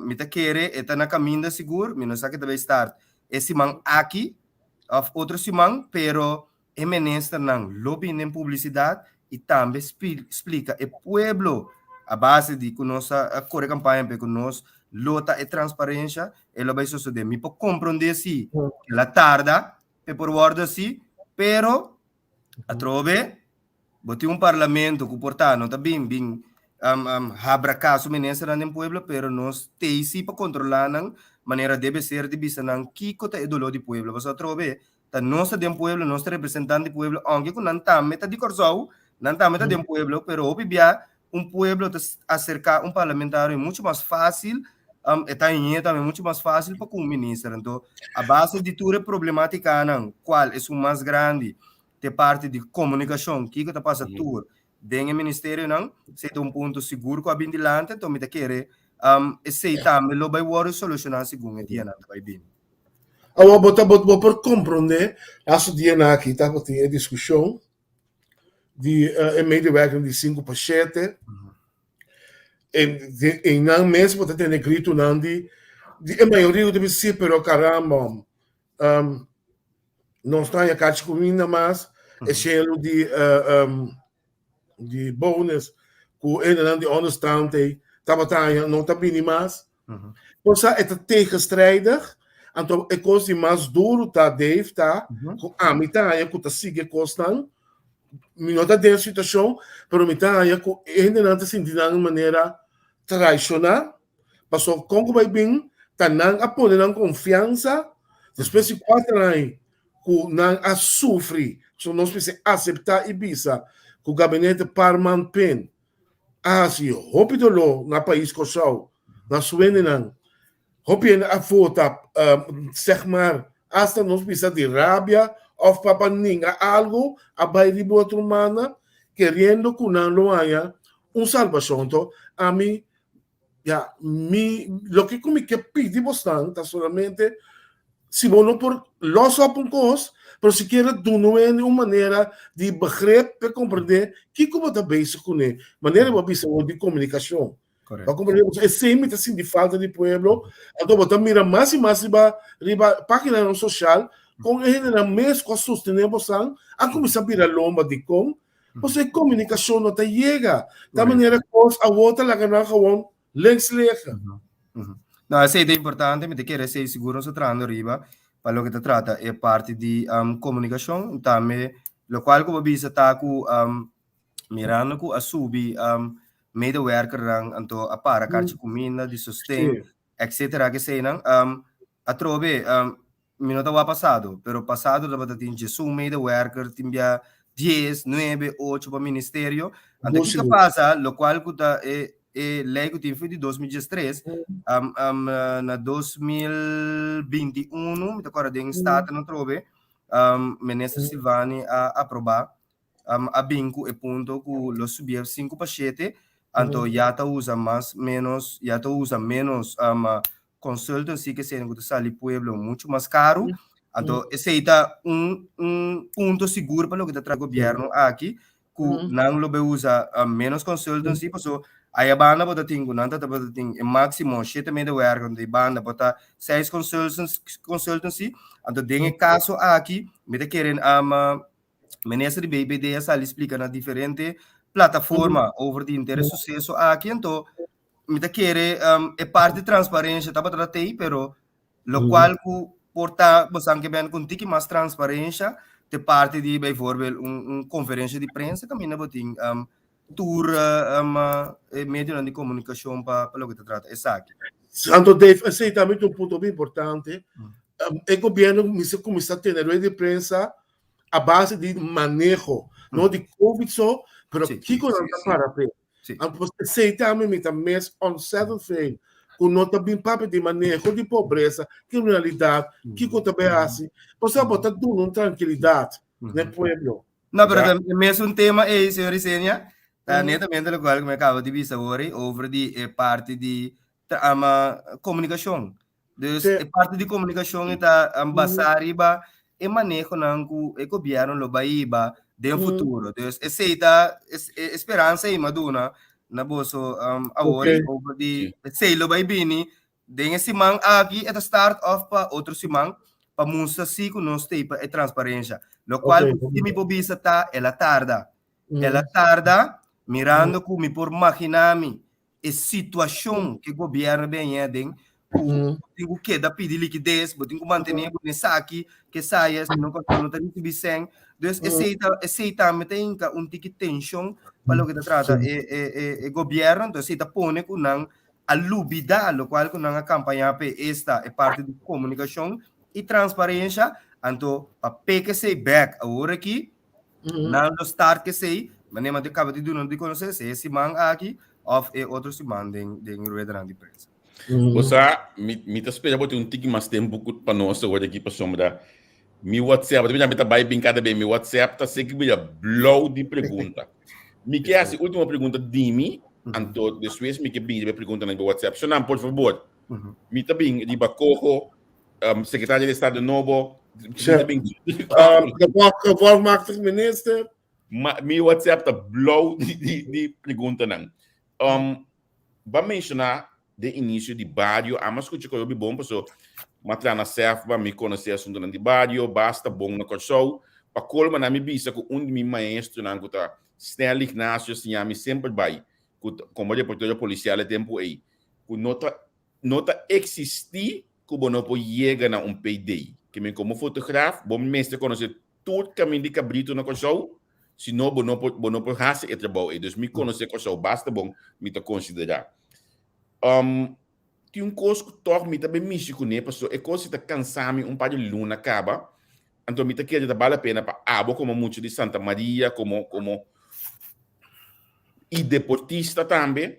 me tá querer está na caminho seguro me não sabe que deve estar esse man aqui of outro simão pero o ministro não lobby nem publicidade e também explica o pueblo a base de que nossa corre campanha para que nós lota e transparência ela vai suceder me pode compreender se ela tarda por word assim pero a trove bote parlamento que portanto tá bem abra caso ministro no pueblo pero nós tem se para controlar não maneira deve ser de vista não que cota é dolor do pueblo você trove tá nossa de pueblo nosso representante do pueblo onde que não tá meta de corzão não tá meta de pueblo pero obvia pueblo acercar parlamentar é muito mais fácil também muito mais fácil para o ministro então a base de toda problemática não qual é o mais grande de parte de comunicação que está passando tudo dentro do ministério não se tem ponto seguro com a bindilante então me querer esse também lo vai war solucionar segundo dia não vai bem eu vou por compreender essa dia na aqui tá com a discussão de medewerking de 5% em não mesmo você tem grito não de a maioria deve ser pero caramba não está a caixa comida mais é cheio de bônus que ainda não understand não está bem mais pois é tegenstrijdig então é coisa mais duro tá Dave tá a mitad que tá sigue costando não está dentro da situação pero mitad que ainda não está sentindo de maneira tradicional passou como vai bem tá não a pôr na confiança depois de 4 anos que não a sofrer so nós precisamos aceitar Ibiza que o gabinete Parman Pen se rápido na país que sou na Suécia não rápido a volta zeg maar hasta nós precisamos de rabia ou para ninguém algo a baile de outra humana querendo que não haya salvação então a mim lo que como que pedi bastante solamente se não por los open course pero se quer de uma maneira de begrepen compreender que como está bezig com ele maneira de comunicação para compreender é sempre assim de falta de pueblo então botar mira mais e mais riba página social com ele na mês com sustentar bastante a começar a virar lomba de com você comunicação não te chega da maneira que a outra lá que não gewoon links liggen. No, essa ideia é importante, mas quer ser seguro se trata arriba, para o que se trata é parte de comunicação, também, o qual como bisa tá com mirando com a subir medewerker então a para carta comida de sustento, etc. que sei não, a trove minuto va passado, pero passado da batata tinha um medewerker tinha 10, 9, 8 para ministério, então o que passa, o qual que lei que foi de 2013 na 2021 me acordo de estado não trove ministro Silvani a aprovar a bingo e ponto que lo subir 5 para 7 então já tá usa menos consultancy que se que sali pueblo muito mais caro então esse está ponto seguro para o que traz o governo aqui que não lo usa menos consultancy passou aí a banda pode ter máximo 7 medewerkers de banda pode 6 consultancy então tem caso aqui me querem ministro de BBD sal explica na diferente plataforma over de interesse sucesso aqui então me querem é parte de transparência tá para ter pero lo qual porta você que bem com tique mais transparência de parte de bijvoorbeeld conferência de prensa também não tem tour meio de comunicação para o que se trata exato. Santo Dave, esse é também ponto bem importante. O governo começa a ter rede de prensa a base de manejo, não de Covid só, mas que coisa para ver. Esse também me mês ontzettend veel. Com nota bem papel de manejo de pobreza, criminalidade, que conta bem assim. Você botar tudo tranquilidade no pueblo. Não, mas mesmo tema é, senhor Isenia, netamente o qual me acaba de dizer over de parte de comunicação. Então, parte de comunicação está basada em manejo não o governo lo baiba de futuro. Então, essa esperança aí maduna na bolso agora over de sei lo baibini den simang aqui é start off para outro simang para mostrar se que nós tem é transparência. Lo qual se me pobisa tá ela tarda mirando como por imaginar-me a situação que o governo vem tenho que dar pedir liquidez, tenho que manter o saque que saia, não tem que ser então esse também tem tique tensão para o que se trata é governo, então esse põe com não a lubida, lo qual com não a campanha para esta é parte de comunicação e transparência, então para pegar esse back agora aqui não do start que sei mas nem de acaba de não de conhecer se esse man aqui of outro se man de rueda de prensa. Você me tá esperando botar tique mais tempo para nós agora aqui para sombra mi WhatsApp, eu já vai brincar bem, mi WhatsApp tá sempre que blow de pergunta. Me quer essa última pergunta de mim, então depois me quer bem de pergunta no WhatsApp. Só não, por favor. Me tá bem de Bacojo, secretário de Estado Novo, tá bem. Conforme Marcos Minister, mi WhatsApp tá blow de pergunta não. Vai mencionar de início de barrio, mas que eu bom, pessoal. matrana serva, me conhecer assunto de barrio, basta bom na corso, para colma na minha bisa, com de meu maestro, na guta, Stanley Ignacio, me sempre vai, como reporteiro policial, tempo aí, com nota existir, que não pode chegar na PD, que me como fotógrafo, bom mestre conhecer tudo caminho de cabrito na corso, senão não pode fazer esse trabalho, e então me conhecer corso, basta bom, me te considerar. Tem coisa que torna também místico, né? Porque é coisa que cansa-me par de luna acaba. Então, me quer vale a pena para abo como muito de Santa Maria, como e deportista também.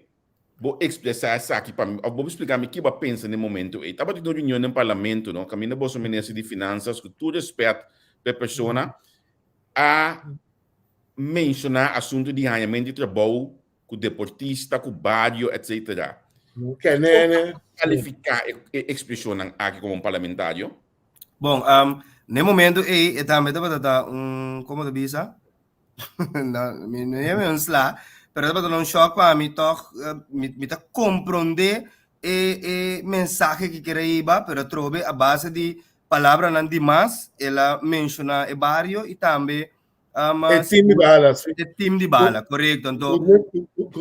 Vou expressar isso aqui para mim. Vou explicar me que eu penso no momento. E estava tendo reunião no parlamento, não? Caminho do ministro de Finanças, com todo respeito para a pessoa, a mencionar assunto de ganhamento de trabalho com deportista, com barrio, etc. Que né? Qualificar a expressão aqui como parlamentário? Bom, no momento aí também está como tu bisa, não é um slá, pero está um choque para mim me tá compreender e mensagem que quer ir, pero trobe a base de palavra não demais, ela menciona o barrio e também time de bala, correto. Então,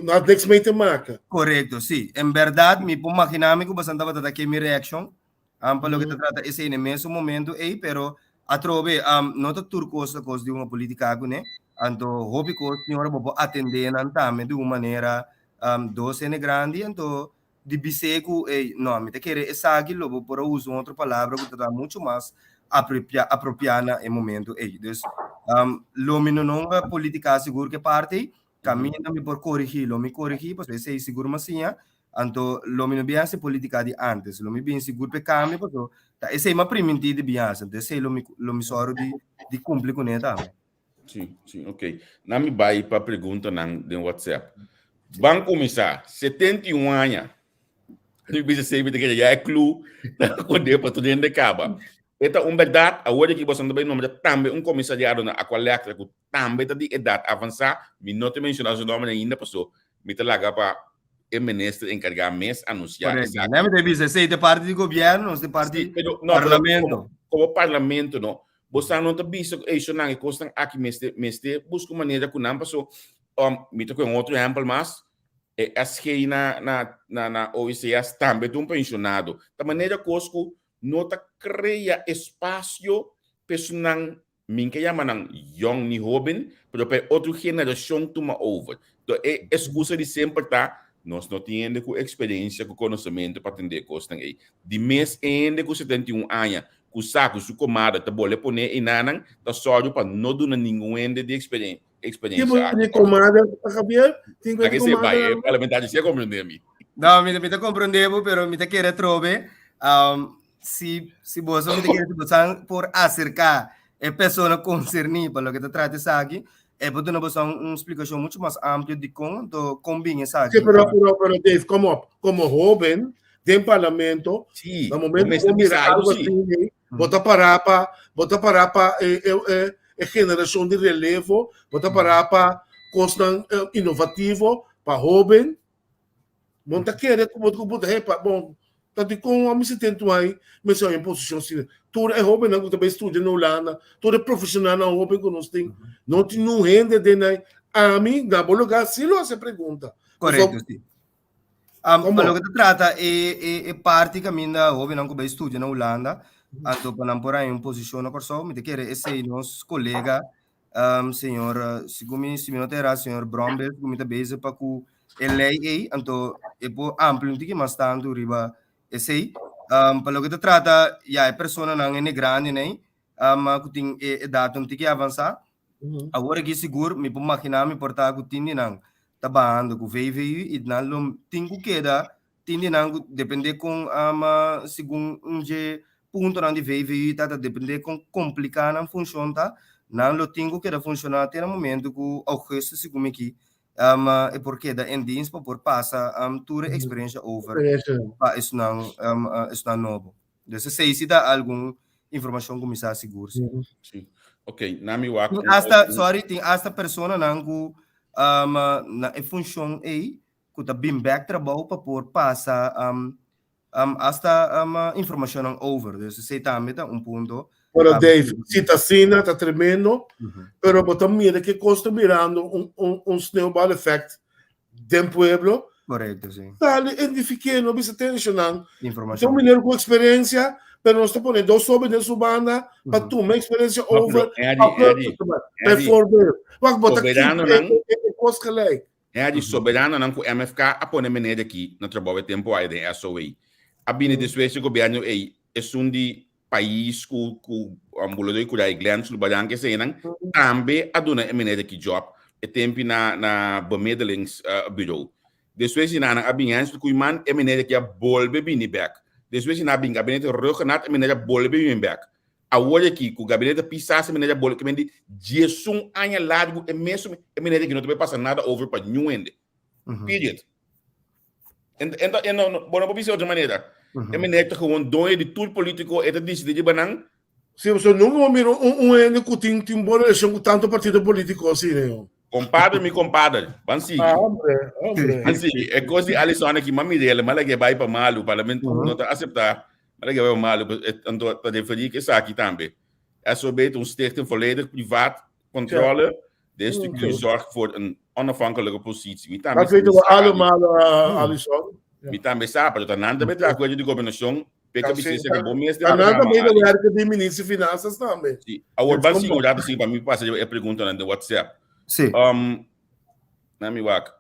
na dexmente marca. Correto, sim. Em verdade, me puedo imaginar que você estava dando aqui minha reação. Para o que se trata esse no mesmo momento aí, pero a trove não está tudo coisa de uma política, né? Então, hobby coisa que agora vou atender também de uma maneira doce e grande, então de biseco não, me te querer essa aqui logo por uso outra palavra que está muito mais apropriada em momento aí. Então, lo mino não é política seguro que parte caminha me por corrigir, me corrigir, porque sei seguro mas sim, então lo mino bem se política de antes, lo me bem seguro pe cambio, porque tá esse é uma primitiva de bem, então sei lo me soro de cumprir com ele também. Sim, ok. Na me vai para pergunta no WhatsApp. Vamos começar. 71 anos. Eu disse sempre que já é clube, quando é para tudo ainda acaba. Então, verdade, agora que você também comissariado na Aqualectra, que também está de idade avançada, me não te mencionar o nome ainda, pessoal, me te larga para o ministro encarregar mês anunciar. Não me deve dizer, de parte do governo, de parte do parlamento. Como parlamento, não. Você não está visto que isso não é coisa aqui, mestre, busca maneira que não passou. Me toca outro exemplo, mas as que na OECS também estão pensionados. Da maneira que não cria espaço para mim que chamam young ni jovem, pero para outra geração toma over. Então, é excusa de sempre estar, nós não temos com experiência, com conhecimento para atender coisas aí. De mês ainda com 71 anos, com saco, com comada, tá bom, poner em nanang, tá só para não dar nenhum ende de experiência. Que comada, Javier? Tem que ser vai, parlamentar de ser compreender-me. Não, me te compreendemos, pero me te querer trobe. Se você me quer por acercar a pessoa concernida para o que te trata isso aqui, é para dar uma explicação muito mais ampla de como combina isso aqui. Sim, pero Dave, como jovem, tem parlamento, no momento que mira algo assim, bota parar para a geração de relevo, bota parar para coisa inovativo, para jovem, monta querer como bom. Tanto com a 70 anos, mas é em posição assim. Tudo é jovem, não também estuda na Holanda, tudo é profissional na jovem que nós temos. Não rende de nada. A mim, dá bom lugar, se não se pergunta. Correto, sim. Para o que se trata, é parte que a minha jovem não também estuda na Holanda, então para não por aí em posição na corso, me quer esse nosso colega, senhor, se me notará, senhor Bromberg, que me também é para que ele aí, então é por amplo que mais tanto riba. Esse para o que se trata, a pessoa não é grande, né? Que tem idade um pouquinho avançada. Agora que seguro, me pode imaginar, me portar que tem não trabalhando com veio e não tem que dar, tem não depende com segundo ponto onde veio tá depende com complicar não funciona, não lo tenho que dar funcionar até o momento que o gesto segundo aqui. É porque da endings por passa toda a experiência over isso não novo. Então se dá alguma informação como está seguro. Sim. Ok, na mi wak. Tem esta pessoa não na função aí que tá bem back trabalho para por passar hasta informação over. Dus sei também tá ponto. Pero Dave, citacina está tremendo, pero botam mira que costa mirando snowball effect del pueblo. Correto, sim. Dale, edifique, não bisa tensionando. Informação. Então, mineiro com experiência, pero nós estamos ponendo 2 sobre de subanda, para tu, minha experiência over, performer. Wag botar aqui, costa lei. Soberano não com MFK a pôr maneira aqui no trabalho tempo aí de SOE. A bine de Suécia governo é de país com ambulador e cuidar igrejas no bairro que se não também a dona maneira que job é tempo na bemiddelings bureau. Depois na abinhans do cuiman é maneira que a bolbe bini back. Depois na abin gabinete rocanat é maneira bolbe bini back. A olha aqui com o gabinete pisar maneira bolbe que vende Jesus anya largo é mesmo é maneira que não te vai passar nada over para new end. Period. Então não bom não outra maneira. É maneira que gewoon doe de tudo político é de decidir banang. Se você não mira ano que tem boa eleição com tanto partido político assim, né? Compadre, Bansi. Hombre. Bansi, é coisa de Alisson aqui, mami dele, mas que vai para malo, parlamento não está aceitar, mas que vai para malo, então está definir que isso aqui também. É sobre stichting volledig privaat controle, desde que zorgt voor een onafhankelijke positie. Dat weten we allemaal, Alisson. Mi também sabe, eu não também a coisa de governação, pega precisa que bom mesmo. Nada também do werk de ministro de finanças também. Sim, agora Bansi, eu já disse para mim passar a pergunta no WhatsApp. Sim. Na mi wak.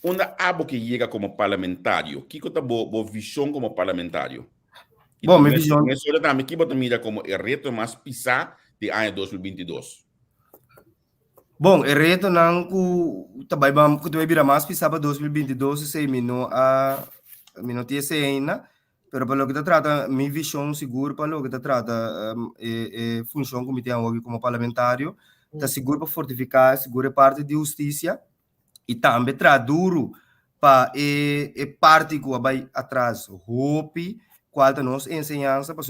Onda abo que chega como parlamentário, que é a boa visão como parlamentário? Bom, minha visão. Mas olha também que bota mira como o reto mais pisar de ano 2022. Bom, o reto não que também vai virar mais pisar para 2022 se mino tinha se ainda, pero para lo que trata minha visão seguro para lo que trata função como tem hoje como parlamentário. Está seguro para fortificar, seguro parte de justiça e também traduro para parte que vai atrás, hope, qual é a nossa ensinança, para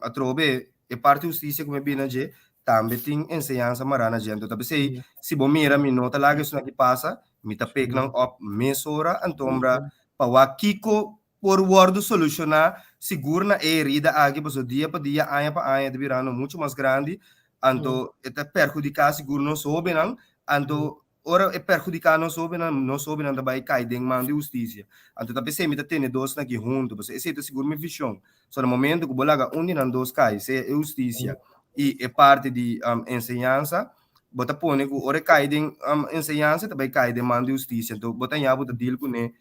a trobe parte de justiça como é bem dizer, também tem ensinança marana gente, então se bom mira me nota lá que isso aqui passa, me tá pegando up mesora, então para o Kiko por word solucionar, seguro na herida aqui para dia para dia, ano para ano, de virando muito mais grande. Anto é perjudicar seguro não soube não, anto ora é perjudicar não soube não também cai dentro mão de justiça. Anto também se me tá tendo dois aqui junto, você esse é seguro minha visão. Só no momento que bolaga não dois cai, se é justiça e é parte de ensinança, bota põe que ora cai dentro ensinança também cai dentro mão de justiça. Então bota já bota deal com né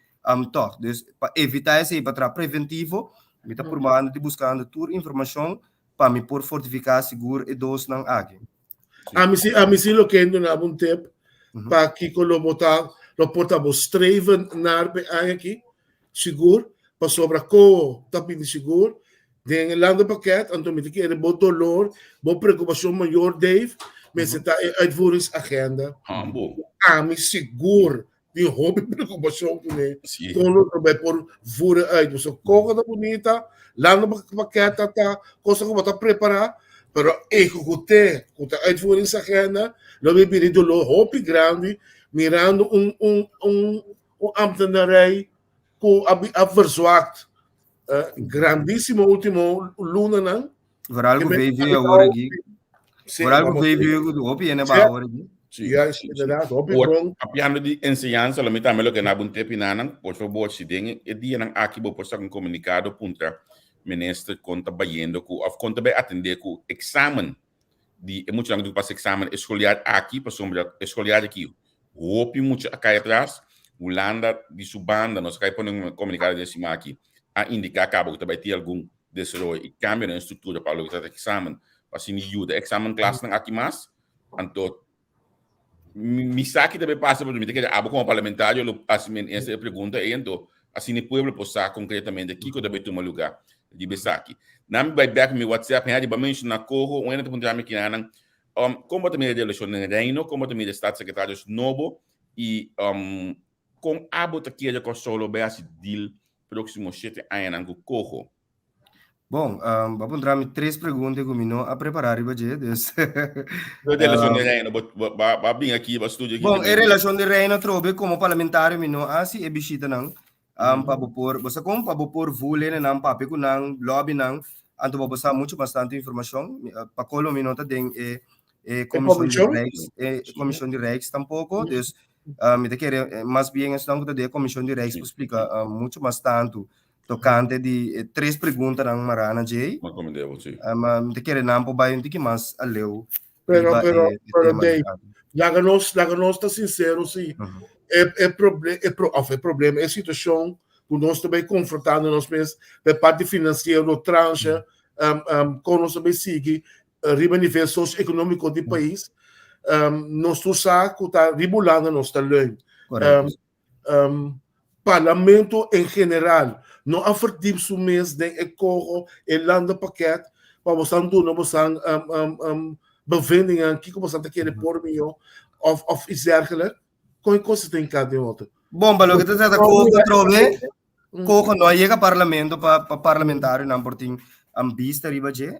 toque, dus para evitar esse para preventivo, me tá por mano de buscando toda informação para me por fortificar seguro e dos não aqui. A mim se lo que ainda não tempo para que lo portava streven naar aqui seguro para sobra co tapi de seguro den lande pakket então me que é bom dolor bom preocupação maior Dave mas está uitvoeringsagenda a mim seguro de hobby preocupação com ele então também por voeren uit dus coca da bonita lande pakket tá coisa como tá preparar pero executar com a uitvoeringsagenda lo vi pedido lo hobby grande mirando ambtenarij com a verzwakt grandíssimo último luna não por algo veio agora aqui por algo veio do hobby né agora aqui. Sim, inderdaad. Piano de ensinança, lo metame lo que na bunte pinanan, por favor, se den e dia nang aqui bo posta um comunicado punta ministro conta bayendo ku of conta be atender ku examen de muito lang do passe examen escolar aqui para sombra escolar aqui. Hope muito aqui atrás, Holanda de subanda, nós cai pondo um comunicado desse aqui a indicar acaba que vai ter algum desero e cambio na estrutura para o examen, assim ajuda examen classe nang aqui mais, anto mi sa que também passa por mim que abo como parlamentário assim essa pergunta e então assim o povo possa concretamente aqui que também toma lugar de besaki na me vai back meu WhatsApp aí de bamencho na corro um ainda perguntar me que nan como também de eleição no reino como também de estado secretários novo e com abo aqui de consolo be assim deal próximo 7 anos com corro. Bom, vamos entrar em 3 perguntas comigo a preparar e bater. Relação de reino, vai vir aqui, vai estudar aqui. Bom, em relação de reino, trobe como parlamentário, mino assim é bichita não. Pabopor, você como pabopor vule nang papi ko nang lobby nang anto babasa muito bastante informação pa colo minota den comissão de Rex tampouco dus me te querer mais bem estão que a comissão de Rex explica muito bastante tocante de três perguntas nang marana Jay me te querer não vai um que mais aleu pero Dave, nós está sincero sim é problema, é situação que nós também confrontando nós mesmos, a parte financeira, trancha, como nós também seguimos, riba nível socioeconômico do país, nós tu sabe que está ribulando nós também. Parlamento em geral, não afetimos o mês de ecorro, e landa paquete, para você não bevending aqui, como você quer por mim, of iets dergelijks. Com coisa tem cada outra. Bom, pelo que você está trove, coco não chega parlamento para parlamentário não por tem ambista riba je,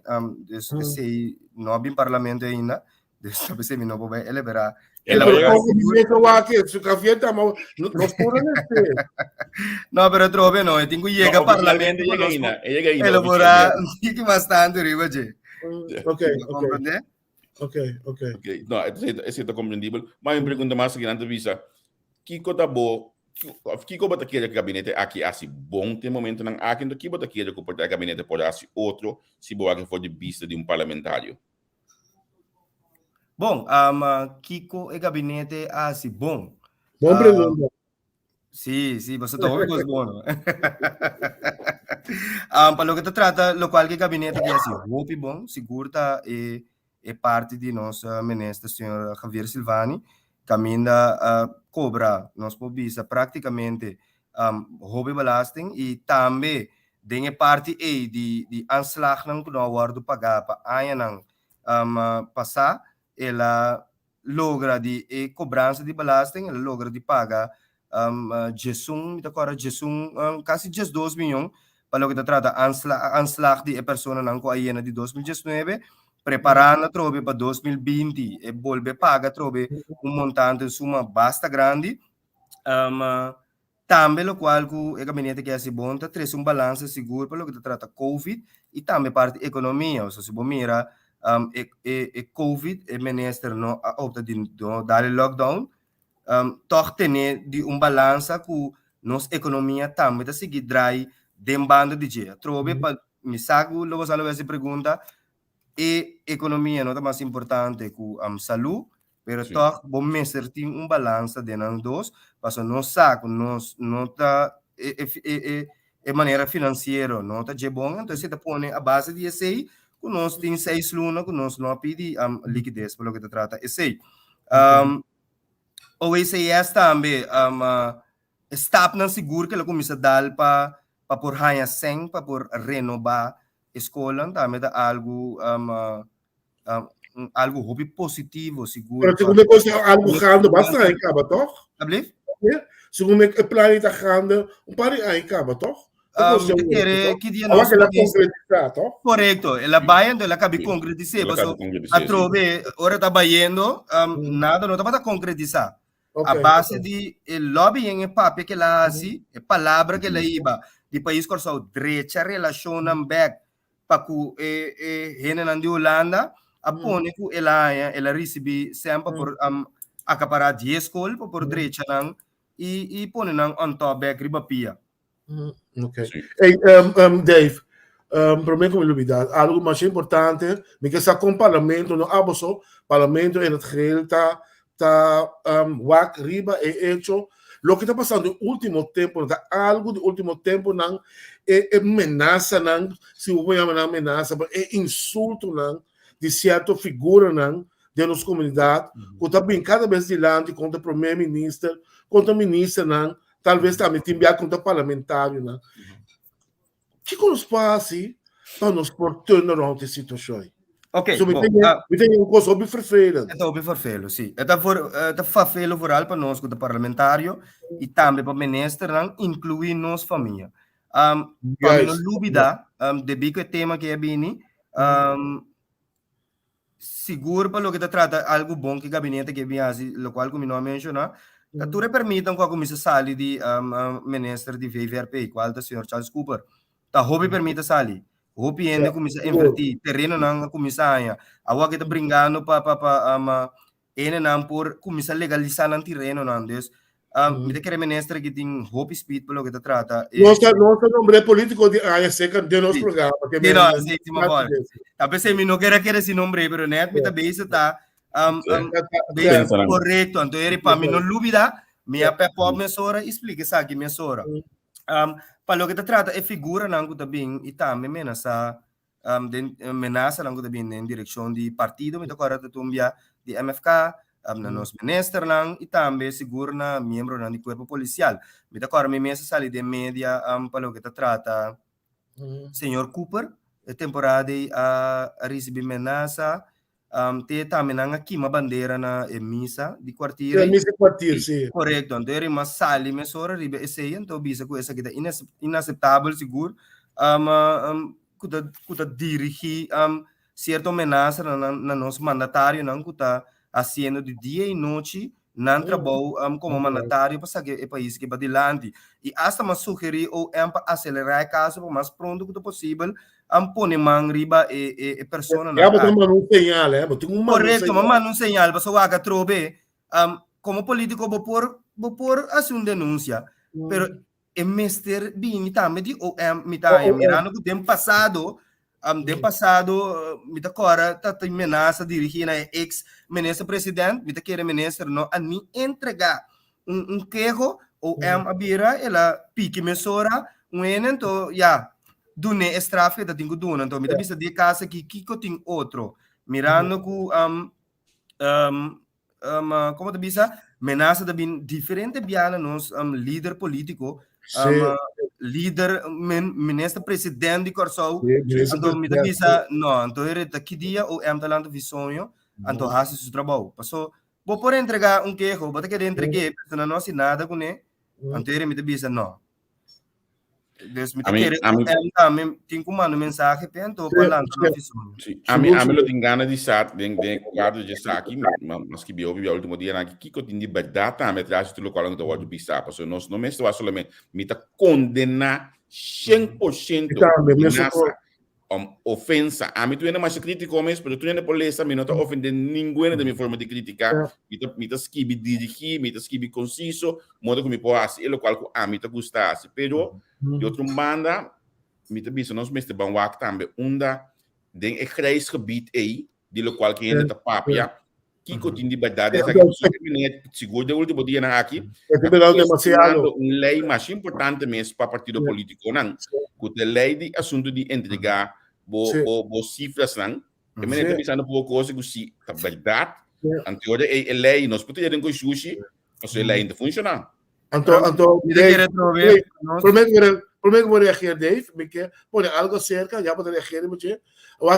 se não bem parlamento ainda, dessa vez me não vai ele verá. Ela vai aqui, se café tá mal, nós por não, pero trove não, tem que chega parlamento, ele verá que bastante riba je. Ok. No, é compreendível. Mas eu pergunto mais que antes visa, Kiko tá bom, Kiko bota aqui o gabinete aqui assim bom tem momento não aqui então Kiko bota aqui o gabinete pode assim outro se boa que for de vista de parlamentário. Bom, Kiko e gabinete assim bom. Bom pergunta. Sim, você tá ouvindo bom. Para o que trata, lo qual que gabinete que é assim, muito bom, seguro tá é parte de nossa ministra, senhor Javier Silvani, caminha cobra nossa pobisa praticamente hobby belasting e também tem parte de aanslag não que não guardo pagar para aí não passar ela logra de cobrança de belasting ela logra de pagar quase 12 milhões para o que trata aanslag de pessoa não com a iena de 2019 preparando trove para 2020 e volve paga trove montante suma basta grande também o qual o gabinete que é assim bom traz balanço seguro para o que trata COVID e também parte economia ou seja se mira COVID e minister não opta de dar lockdown toch ter de balanço com nossa economia também tá seguir drai dembando de dia trove para me sago logo salo essa pergunta e economia não é mais importante que saúde, pero toch bom mestre tem balanço de nós dois, para nós saco nós não tá maneira financeira não tá de bom, então se tá põe a base de esse que nós tem 6 lunas que nós não pedi liquidez pelo que trata esse o ICS também está não seguro que ela começa a dar para por ganhar 100 para por renovar escola também dá algo algo hobby positivo seguro. Pero segundo coisa algo gaande basta em caba toch? Alsjeblieft? Segundo o plano está gaande par em caba toch? Que dia nós concretizar toch? Correto, ela vai ela acaba de concretizar, a trove ora está baiando nada não está para concretizar. A base de lobbying é papel que ela assim, é palavra que ela iba de país corso direita relação back para que de Holanda apone que ela recebe sempre por acaparar 10 escolas por direita e põe on top back riba pia. Ok. Hey, Dave, para mim como novidade, algo mais importante, que está com o parlamento, não há só parlamento em Israel está WAC riba é hecho. Lo que está passando no último tempo, algo do último tempo não é ameaça não, se eu vou chamar ameaça, é insulto não de certa figura não de nossa comunidade, que está bem cada vez dilante contra o primeiro-ministro, contra o ministro não, talvez também enviar contra o parlamentário não. Que nos passa para nos por turnaround de situação? Ok, so, we tem coisa bem vervelend. É bem vervelend, sim. É vervelend vooral para nós, como parlamentário, e também para o ministro, incluir nossa família. Para não dúvida, de bico tema que é bem, seguro para o que trata algo bom que o gabinete que vem assim, o qual como não menciona, Tu permitam com a comissão sali de ministro de VVRP, qual é o senhor Charles Cooper. Tá, hobby permita sali. Hobby ainda comissão invertir terreno não comissão a que tá brincando para ene não por comissão legalizar não terreno não des me te quer ministro que tem hobby speed pelo que te trata nossa nome político de seca de nosso programa que não sim uma bola tá pensei me não quer esse nome pero net me tá base tá correto então ele para mim não dúvida minha pepa mesora explica isso aqui mesora para o que te trata é figura não que também e também menasa menasa não que também em direção de partido me toca agora tumbia de MFK na nos minister lang e também seguro na membro ng corpo policial me toca agora me mesa sali de media para o que te trata senhor Cooper é temporada a receber menasa te também não aqui uma bandeira na missa de quartier sim correto então ele mas sali mesora ribe esse então bisa com essa que é inaceitável seguro kuta dirigir certa ameaça na nosso mandatário não kuta haciendo de dia e noite não trabalho como mandatário para que o país que vai adiante e hasta mas sugerir ou para acelerar o caso o mais pronto que possível pôr mão riba e persona na um señal correto mas um señal para só trobe como político vou por assim uma denúncia pero e mestre bem também de mirando que tempo passado me agora tá ameaça dirigir na ex ministro presidente me quer ministro não a mim entregar queijo ou abira ela pique mesora então já dune estrafe da tenho duna então me dá vista de casa que kiko tem outro mirando que como te bisa ameaça da bem diferente biana nos líder político líder ministro presidente de Corsou então me bisa não então ele daqui dia o talento visonho então faz seu trabalho passou vou por entregar queijo vou ter que entregar pessoa não assinada com ele então ele me bisa não Deus me quer tem como uma mensagem então falando a mim lo tingana di sat den guardo de saki mas que bio último dia na que eu tinha verdade me traz tudo qual então vou pisar porque nós não me estou solamente me tá condena 100% ofensa a mim tu ainda mais crítico mas pero tu ainda polícia me não tá ofendendo ninguém da minha forma de criticar me tá esquibi dirigir me tá esquibi conciso modo que me pode e lo qual a mim tá gustasse pero de outro banda me tá visto nós mestre bom wak também unda den grijsgebied aí de lo qual que ainda tá papia que continua de verdade essa que seguro de último dia na aqui demasiado lei mais importante mesmo para partido político não que a lei de assunto de entregar bo cifras não que me está pensando por coisa que se a verdade anterior a lei nós podemos ter sushi mas a lei não funciona então prometo que vou reagir Dave porque põe algo cerca já pode reagir porque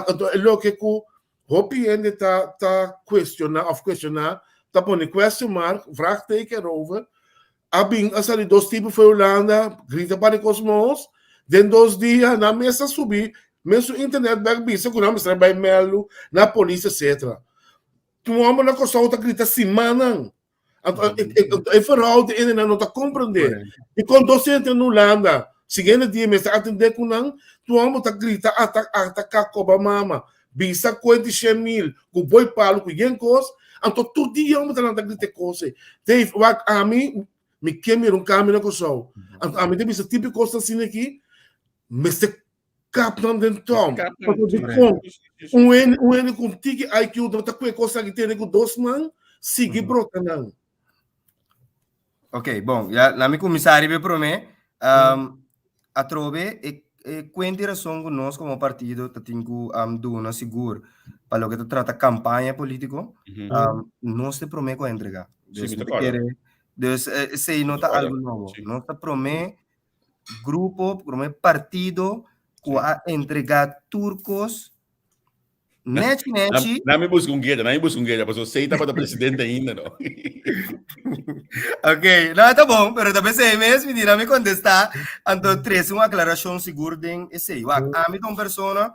então é lo que Hopi ainda tá questionar, tá pondo question mark, vraagteken over. As ali 2 tipos foi Holanda, grita para os mãos, den 2 dias na mesa subir, mesmo internet bagbisa, que não mostra by melo, na polícia, etc. Tu homem na costa outra grita semana. É fraude, ele não tá compreendendo. E quando você entra na Holanda, segundo dia, me está atendendo com não, tu homem tá grita, atacar coba mama. Bisa 46,000 com boi palo com yankos então todo dia eu me tá dando grite coisa Dave what a mim me queimar caminho com só a mim tem esse tipo de coisa assim aqui mas se captam dentro um com tique IQ não tá com coisa que tem com 2 man sigue brota não ok bom já na me comissário me promete a trove quindi razão que nós como partido temos duna seguro para o que trata campanha político nós te prometo entregar se não está algo novo nós te prometo grupo prometo partido que a entregar turcos Neti. Não me busca guerra, mas eu sei que estava presidente ainda, não. Ok, não, tá bom, mas também sei mesmo, me me contestar, então, 3, uma aclaração segura de esse. A mim, uma pessoa,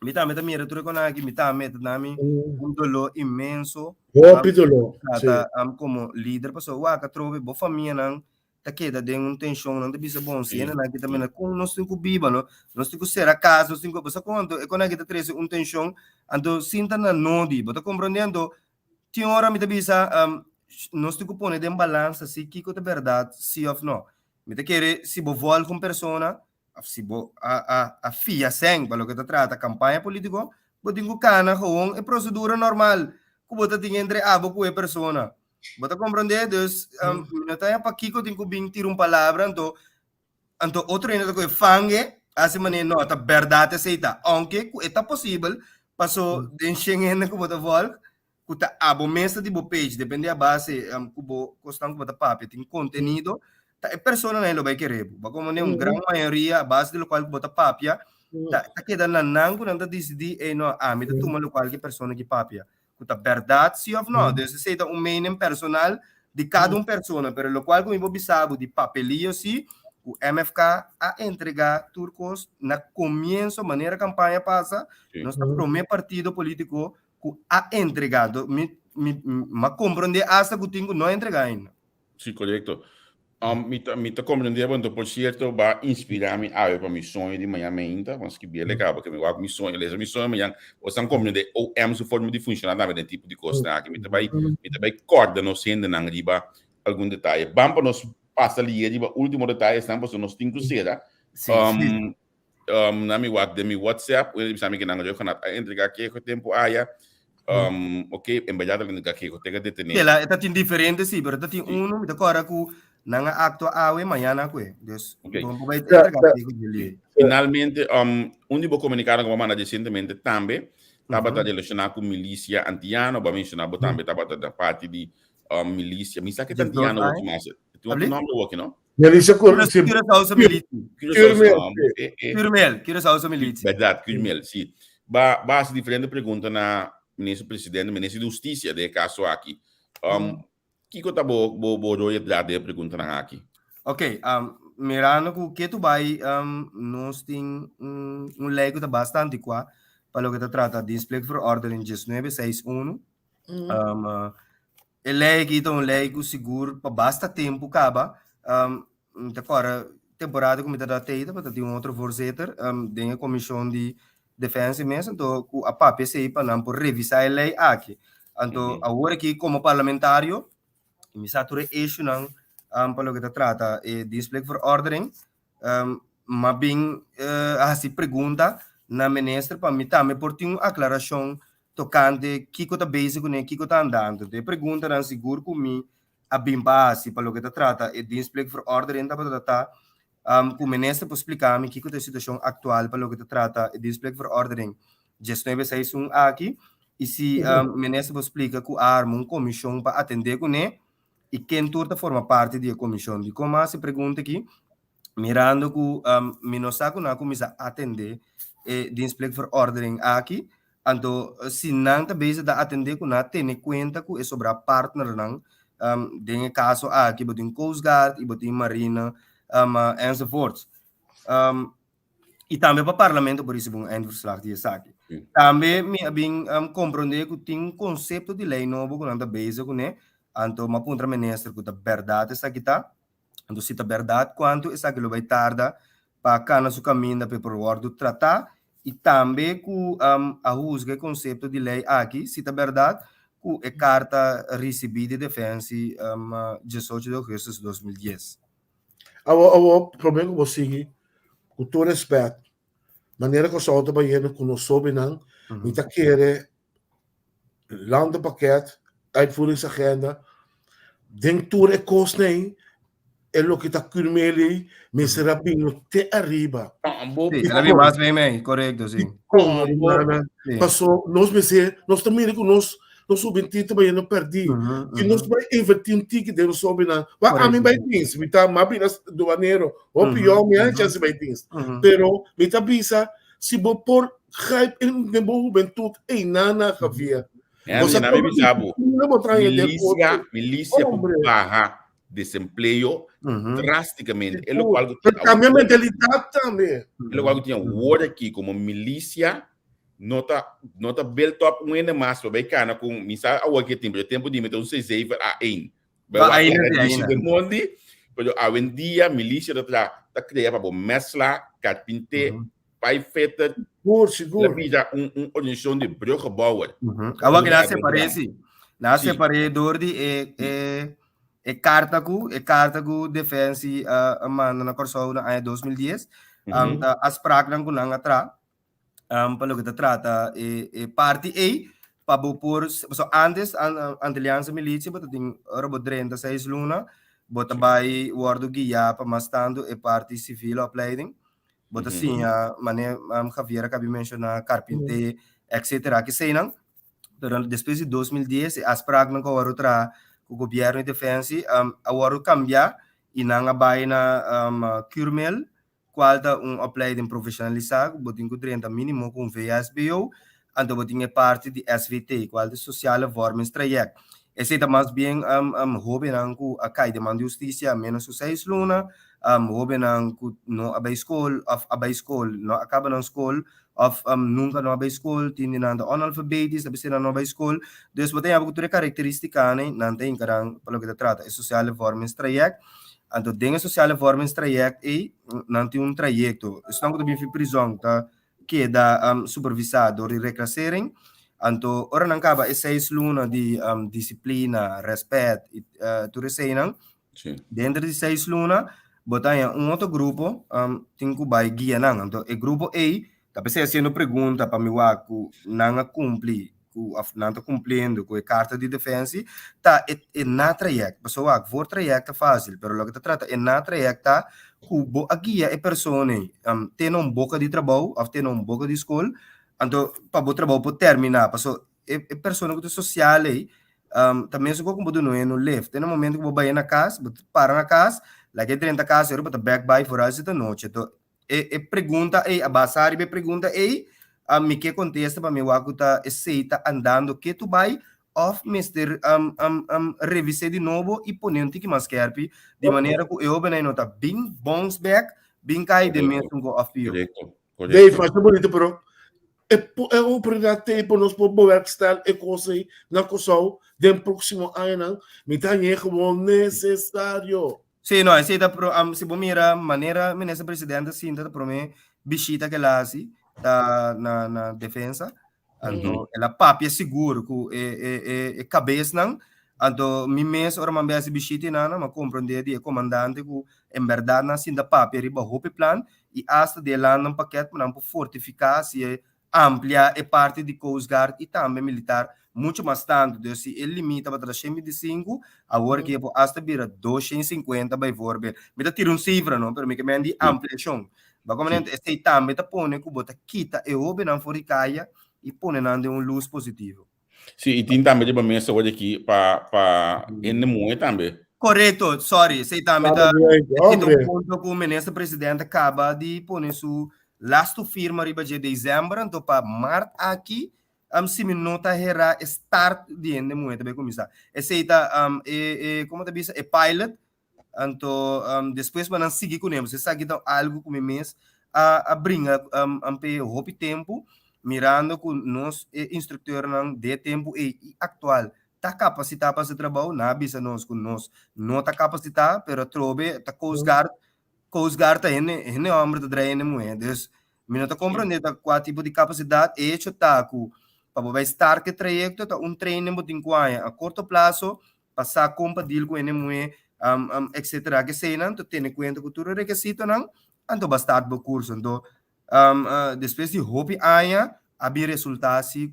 Mita mira tu con aqui, mita nami dolor imenso. Dolor. Trata como líder, passou o que trove boa família não tá queda de tensão não te bisa bom cena na que também com nós temos biba não nós temos ser a casa nós temos você quando é quando a gente traz tensão ando sinta na nodi bota compreendendo tinha hora me te bisa nós temos que pôr de balança se que é verdade se ou não me te querer se bo vol com persona se bo a fia sem para o que te trata campanha político bo tenho cana com é procedura normal como você tem entre abo com a persona você compreende dus não tem para que eu tenho que tirar palavra então outro ainda que fangue assim maneira não tá verdade aceita aunque é possível passou de enxergar como você volta kuta abo mesa di bo page depende a base kubo costang kubo papi tem conteúdo tá é persona na lo vai querer ba como né grande maioria a base do qual kubo papia tá queda na nango não tá decidi e no me tá toma lo qual que persona que papia kuta verdade se ou não desse sei tá meaning personal de cada persona pero lo qual como bisabo de papelio si o MFK a entregar turcos na comienzo maneira campanha passa nós tá promê partido político ha entregado, me compreende hasta que tengo no entregar ainda. Sí, correcto. Me compreender, bueno, por cierto, va a inspirarme a ver para mi sonho de manhã ainda, mas que bem legal, porque me guardo mi sonho, lesa mi sonho amanhã, ou estão compreender, ou é uma forma de funcionar, na verdade, tipo de coisa, que me também corda, não sendo na riba, algum detalhe. Vamos para nós passar ali, riba, último detalhe, estamos para nós tem que ser, na mi WhatsApp, eu sabe que não eu canal entregar que o tempo aya ok, em verdade que eu tenho que detener. Ela está tem diferente sim, pero está tem um me decora que nanga acto awe manhã que, dus vamos vai entregar que finalmente onde vou comunicar com a mana recentemente também estava a relacionar com milícia antiana, vou mencionar também estava da parte de milícia, me sabe que antiana o que mais tu não nome aqui não? Milícia Curaçao milícia. Curaçao milícia. Verdade, Curmel, sim. Base diferente pergunta na ministro presidente, ministro de justiça de caso aqui. Que coisa boa de pergunta na aqui? Ok, mirando que tu vai nós tem lei que tá bastante qua para o que trata de display for order in just 961 lei que então lei que seguro para basta tempo acaba agora temporada como está teita para ter outro voorzitter tem a comissão de defesa mesmo então a papel se para não por revisar a lei aqui então agora aqui como parlamentário me sature issue não para o que trata de display for ordering mas bem assim pergunta na ministra para mim também por ter uma aclaração tocante que está básico né que está andando de pergunta não seguro comigo a bem base para o que trata de display for ordering para tratar o ministro para explicar-me que é a situação atual para o que trata de display for ordering gestão de sessão aqui e se o ministro explica que há uma comissão para atender com ele e quem toda forma parte da comissão de como se pergunta aqui mirando que minosaco na comissão atender de display for ordering aqui então se não também se dá atender com na tem conta que é sobre a partner não tem caso aqui botem Coast Guard e botem Marina enzovoorts. E também para o parlamento, por isso, um eindverslag de aqui. Também me bem compreender que tem conceito de lei novo que não está base com né, então uma ponta ministra que a verdade está aqui tá, então se a verdade quanto está que vai tardar para cá seu caminho para o ordem tratar e também que a rusga conceito de lei aqui se a verdade que é carta recebida de defesa 18 de agosto de 2010. O problema que você com todo respeito, maneira que eu sou trabalhando com nós sobre não, me tá querer lande pakket, uitvoeringsagenda, denk toe de kost nee, en lo que tá curmeli, me será bem te arriba. Sí, la vi más bem, correcto, sí. Passou, nós me ser, nós também com nós subentito vai não perdi. Que nós vai invertir um ticket de nós sobre na. Vai a mim vai tins, me tá mais bem do aneiro. O pior me acha se vai tins. Pero me tá bisa se vou por hype em de juventude em nana havia. Você não me sabe. Milícia por barra desemprego drasticamente. É o cambia a mentalidade também. É o qual tinha word aqui como milícia nota build up um ainda mais para bem com misa a que tempo de meter um 6 a 1 vai do mundo pero a dia milícia tá criar para mescla carpinte pai feita seguro vida organização de brugge bouwer agora que nasce paredor de carta ku defense manda na corso na 2010 as pragas que não atra pelo que trata parte A para por so antes aliança milícia bota tem robot 36 luna bota vai wardo guia para mastando parte civil opleiding bota sim mané Javier acabou mencionar carpinte etc que sei não pero depois de 2010 as pragas não agora outra o governo de defesa agora cambia e não vai na curmel qual da opleiding profissionalizado botin com 30 mínimo com VSBO ando botin parte de SVT qual de social vormens traject esse é mais bem hobby nanku akai de man justiça menos 6 luna hobby nanku no abay school no acaba na school of nunca no abay school tindi nanda analphabetis sabi sila no abay school dus botin abo kuture karakteristika ne nante inkarang palo kita trata é social vormens traject anto dengue social vormens traject nanti trajecto estão com bem prisão tá que da supervisado de reclassering anto ora não acaba 6 luna de disciplina respeito tu receinang dentro de 6 luna botar outro grupo tem que vai guia não anto o grupo A tá fazendo pergunta para mim que não cumpre não está cumprindo com a carta de defesa tá é na trajecto pessoa que for trajecto fácil pero logo que trata é na trajecto que a guia é pessoa tem boca de trabalho ou tem boca de escola então para o trabalho pode terminar passo é pessoa que é social também se como do não é no left tem um momento que vai na casa para na casa lá que 30 casa eu para back by for us da noite então é pergunta a basari be pergunta me que contesta para meu que tá aceita andando que tu vai of Mr. Revisar de novo e poner um tique mais carpe de maneira que eu bem nota bem bounce back bem cai de mesmo go off you Dave faz bonito pero é um primeiro tempo nós podemos estar e coisa na coisa do próximo ano me tá como necessário sim não aceita pro se bom mira maneira ministra presidente sinta para mim visita que lá assim na defesa então ela papia seguro que cabeça não então mi mês ora man base bichite nana ma compreender de comandante que em verdade na sinda papia riba hope plan e hasta de lá um paquete para fortificar se amplia e parte de Coast Guard e também militar muito mais tanto de se ele limita para 325 agora que hasta vira 250 by vorbe me tá tira cifra não pero me que me andi ampliação bagamente este também tá pone que bota quita e obe não for caia e pone nande luz positivo. Sim, e tem também de mesa hoje aqui para NMU também. Correto, sorry, sei também da ponto que o ministro presidente acaba de pôr sua last firma riba de dezembro, então para março aqui se me nota era start de NMU também começar. Aceita como te diz, é pilot, então depois para não seguir com ele, você sabe então algo como mês a brinca pe hope tempo mirando com nós instrutor de tempo e atual tá capacitado para esse trabalho na bisa nós com nós não tá capacitado pero trobe tá Coast Guard tá ene homem de drain moeda dus me não tá compreendendo qual tipo de capacidade hecho tá com para vai estar que trajecto tá treino muito a curto prazo passar compatível com ene moeda etc que sei não tu tem em conta que tudo requisito não então basta o curso então depois de hope aia abrir resultados que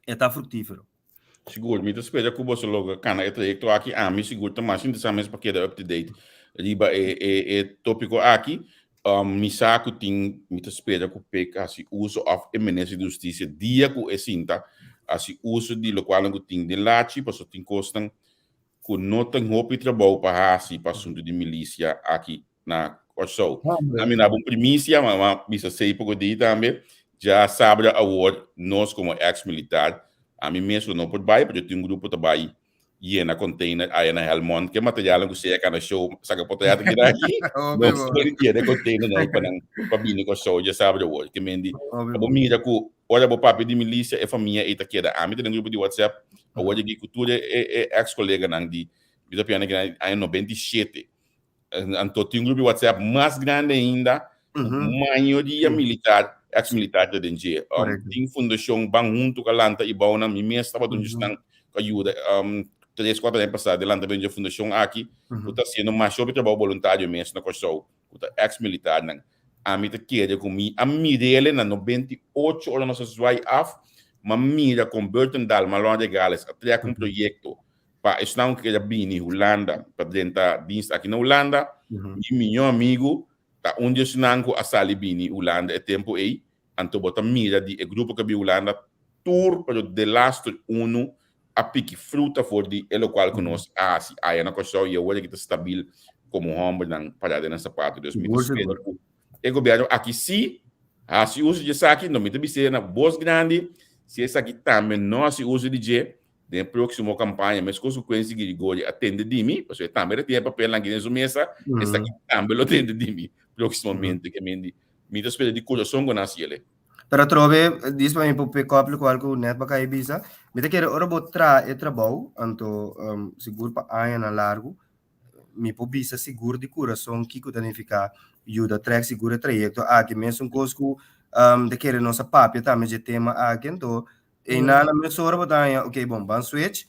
está frutífero. Seguro, me espera que você logo cana é trajecto aqui me seguro também assim dessa para que up to date riba tópico aqui me saco tem me espera que peca assim uso of eminência de justiça dia que sinta assim uso de lo qual que tem de lachi para tem costam que não tem hope trabalho para assim para assunto de milícia aqui na Corso. A minha boa primícia, mas me sei pouco de também já sabe a award nós como ex-militar a mim mesmo não pode vai porque eu tenho grupo trabalho e na container aí na Helmond que material que você é show saca poder aqui daqui não pode ter container não para vir com show já sabe o award que mendi a bomira que olha o papo de milícia e família e taqueda. A mim tem um grupo de WhatsApp, hoje que cultura é ex-colega não de piano que é 97. Então tem um grupo de WhatsApp mais grande ainda, maioria militar, ex-militar da DNG. Tem fundação bang junto com a Lanta e Bauna, me mesmo estava dando ajuda. 3, 4 anos passados, Lanta vem a fundação aqui, está sendo mais sobre trabalho voluntário mesmo na construção, ex-militar não. A mim te queria comigo, a mirele na 98 horas nossa vai af, mas mira com Burton Dal, Malone de Gales, a criar um projeto para estar que já bem em Holanda, para tentar dienst aqui na Holanda, e meu amigo tá onde estou com a sala bem em Holanda é tempo aí, então bota mira de grupo que bi Holanda tour para o the last uno a pique fruta for de elo qual conosco se aí na construção e hoje que está estável como homem na parada nessa parte dos mitos. O governo aqui se se usa de aqui não me tem na voz grande se essa aqui também não se usa de je de próxima campanha mas consequência que gole atende de mim porque também tem papel na guiné mesa essa aqui também lo atende de mim proximamente que me espera de coração com nasi ele. Pero trove diz para mim para pick up qual que o net para cair bisa me te quer ora botar e trabalho anto seguro para aia na largo mi po bisa seguro de coração que que danificar ajuda track seguro trajecto aqui mesmo cosco de querer nossa papia também de tema aqui então e na minha sora botar ok bom ban switch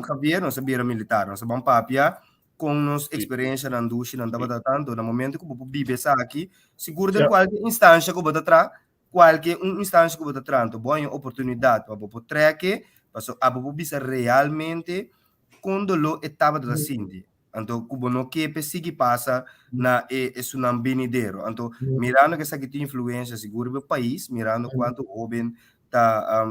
Javier nossa bira militar nossa ban papia com nossa experiência na indústria não dava tanto no momento que o bibe aqui seguro de qualquer instância que botar atrás qualquer instância que botar atrás então boa oportunidade para o track para a bisa realmente quando lo etapa da Cindy então como no que persegui passa na é um benidero então mirando que essa que tem influência seguro do país mirando quanto jovem tá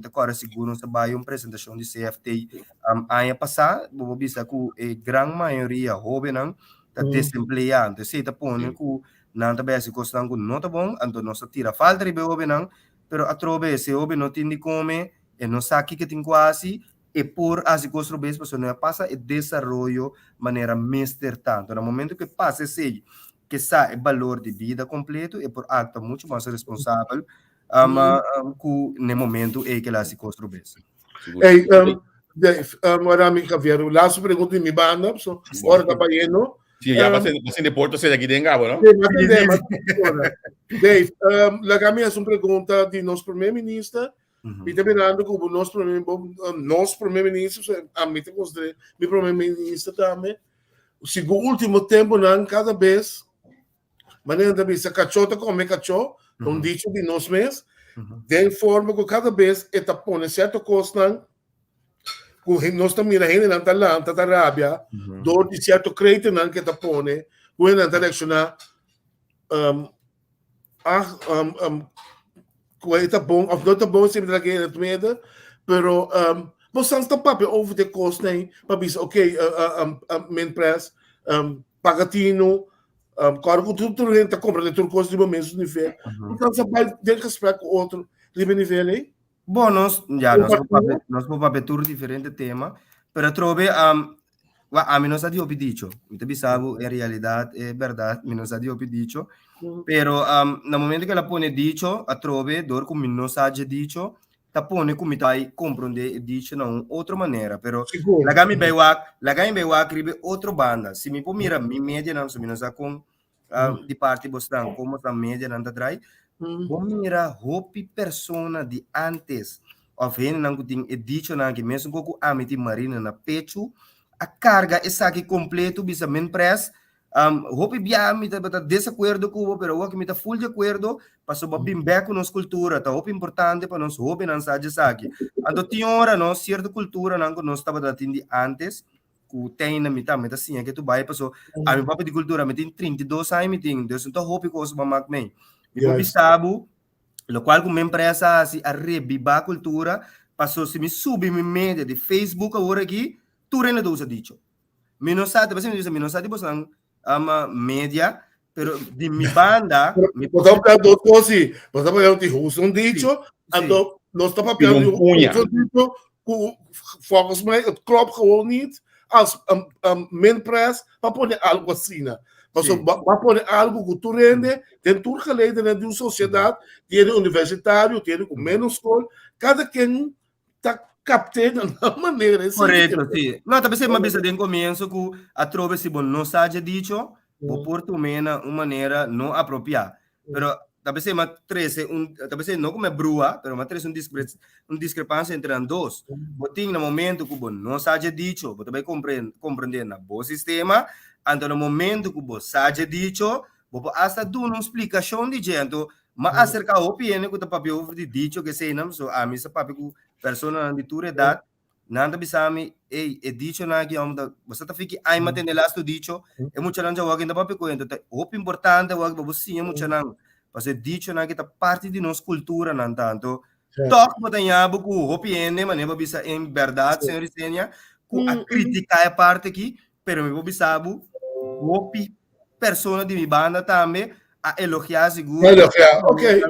agora seguro se vai uma apresentação de CFT ano passado vou bisa que grande maioria jovem não tá desempregado se tá pondo que não tá bem se costando não tá bom então não se tira falta de jovem não pero a trove se jovem não tem de comer e não sabe que tem quase e por assim construir a pessoa passa e desenvolve maneira mister tanto no momento que passa sei que sabe o valor de vida completo e por acto muito mais responsável no momento em que ela se construir. Hey, Marami Javier, last pergunta em minha banda, hora da Baiano. Sim, já passei de Porto, sei daqui de Ngabo, não? Dave, la minha é uma pergunta de nosso primeiro-ministro. E terminando com o nosso primeiro-ministro, a mim tem considerado, meu primeiro-ministro também, o último tempo, não, cada vez, maneira de se cachota come cachorro, um dicho de nós mesmos, de forma que cada vez está pondo certo custo, que nós estamos mirando na Talanta, da Arábia, do de certo crédito que está pondo, que na direcionar está bom, of não está bom sempre daquele na medo, pero você está papel over the cost nem, para dizer, ok, main press, pagatino, claro que tudo gente compra de tudo coisa de mesmo nível, então você vai ter que esperar com outro nível aí. Bom, nós vamos para tudo diferente tema, pero trove a mim não sabe o que dicho, então sabe é realidade, é verdade, mim não sabe o que dicho. Pero no momento que ela põe dicho a trove dor como não sabe dicho tá põe como tá aí compreender dicho não outra maneira pero la gami bewa cribe outra banda se me pô mira mi média não se me não com de parte bostão como tá média não tá trai bom mira hopi persona de antes of hen não tem dicho não que mesmo com a miti marina na pecho a carga essa aqui completo bisa men press hopi bia mi tá desacordo com o pero o que mi tá full de acordo passo babim beco nos cultura tá hopi importante para nós hopi não sabe aqui ando tinha hora nós certa cultura não nós estava datindi antes que tem na mitad assim que tu vai passou a mi papo de cultura me tem 32 anos me tem então tô hopi com os mamak me mi hopi sabe lo qual como empresa assim a revivar a cultura passou se me sube mi média de Facebook agora aqui tu rende do usa dicho mi não sabe mas mi não sabe você média, pero de mi banda... Podemos falar duas coisas. Podemos falar de Russo dicho, ando nós estamos falando de dicho, volgens mij, het klopt gewoon niet als men press, maar pone algo assim. Also, vai pôr algo que tu rende, tem tudo que lei de uma sociedade, tem universitário, tem com menos escola, cada quem está captando da maneira. Correto, sim. Não, talvez você me avisa de começo que a trova se bom não seja dicho, vou por tu mena uma maneira não apropriada. Pero talvez você me treze talvez você não como brua, pero me treze discrepância entre as duas. Botin no momento que bom não seja dicho, vou também compreender na bom sistema, então no momento que bom seja dicho, vou hasta dar uma explicação de gente, mas acerca da opinião que o papel de dicho que sei não, so a mim se papel que persona de tua idade nanda bisami dicho na que você tá fique ai matende lasto dicho é muito não já wag ainda papi coento tá op importante wag você sim muito não parce dicho na que tá parte de nossa cultura não tanto toc botanha buku hopi ene mane babisa em verdade senhor Isenia ku a crítica é parte aqui pero me babisabu hopi persona de mi banda também a elogiar seguro ok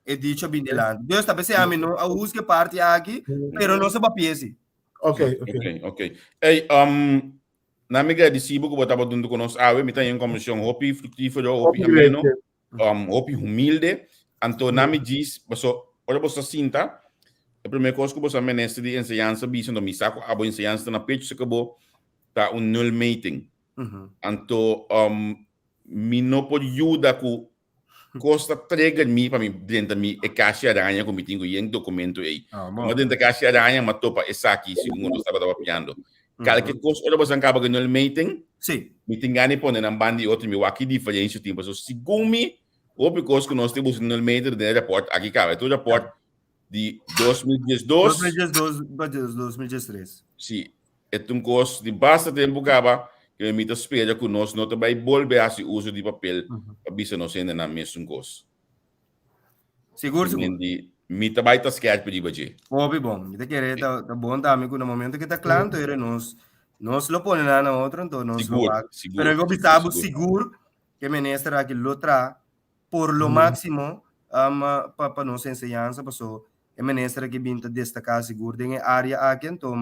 e dicho bindelando Deus tá pensando a mim não a usa parte aqui pero não se papiesi. Ok. Hey, na miga de sibo que botava dentro conosco, me tem uma comissão hopi frutífero, hopi ameno, hopi humilde. Então, na me diz, olha você sinta, a primeira coisa que você ministra de ensinança, bisa no misaco, a boa ensinança na pecho se acabou, tá null meeting. Então, me não pode ajudar com costa trigger me para mim dentro de mim é caixa aranha como tenho em documento aí mas dentro da caixa aranha mas topa essa aqui segundo eu estava piando cada que coisa olha você acaba ganhando o meeting sim meeting ganha põe na banda e outro meu aqui diferença tempo so segundo me o coisa que nós temos no meeting de report aqui cara é o report de 2012 sim é um coisa de bastante tempo acaba que me espera que nós não vai volver a uso de papel para bisa nós ainda na mesma coisa. Seguro. Me também tá scared para dizer. Óbvio bom, me querer tá bom tá amigo no momento que tá claro, então nós lo põe lá na outra, então nós lo hago. Pero eu observo seguro que ministra aqui lo tra por lo máximo para nos enseñanza, passo é ministra que vinta destacar seguro em área aqui, então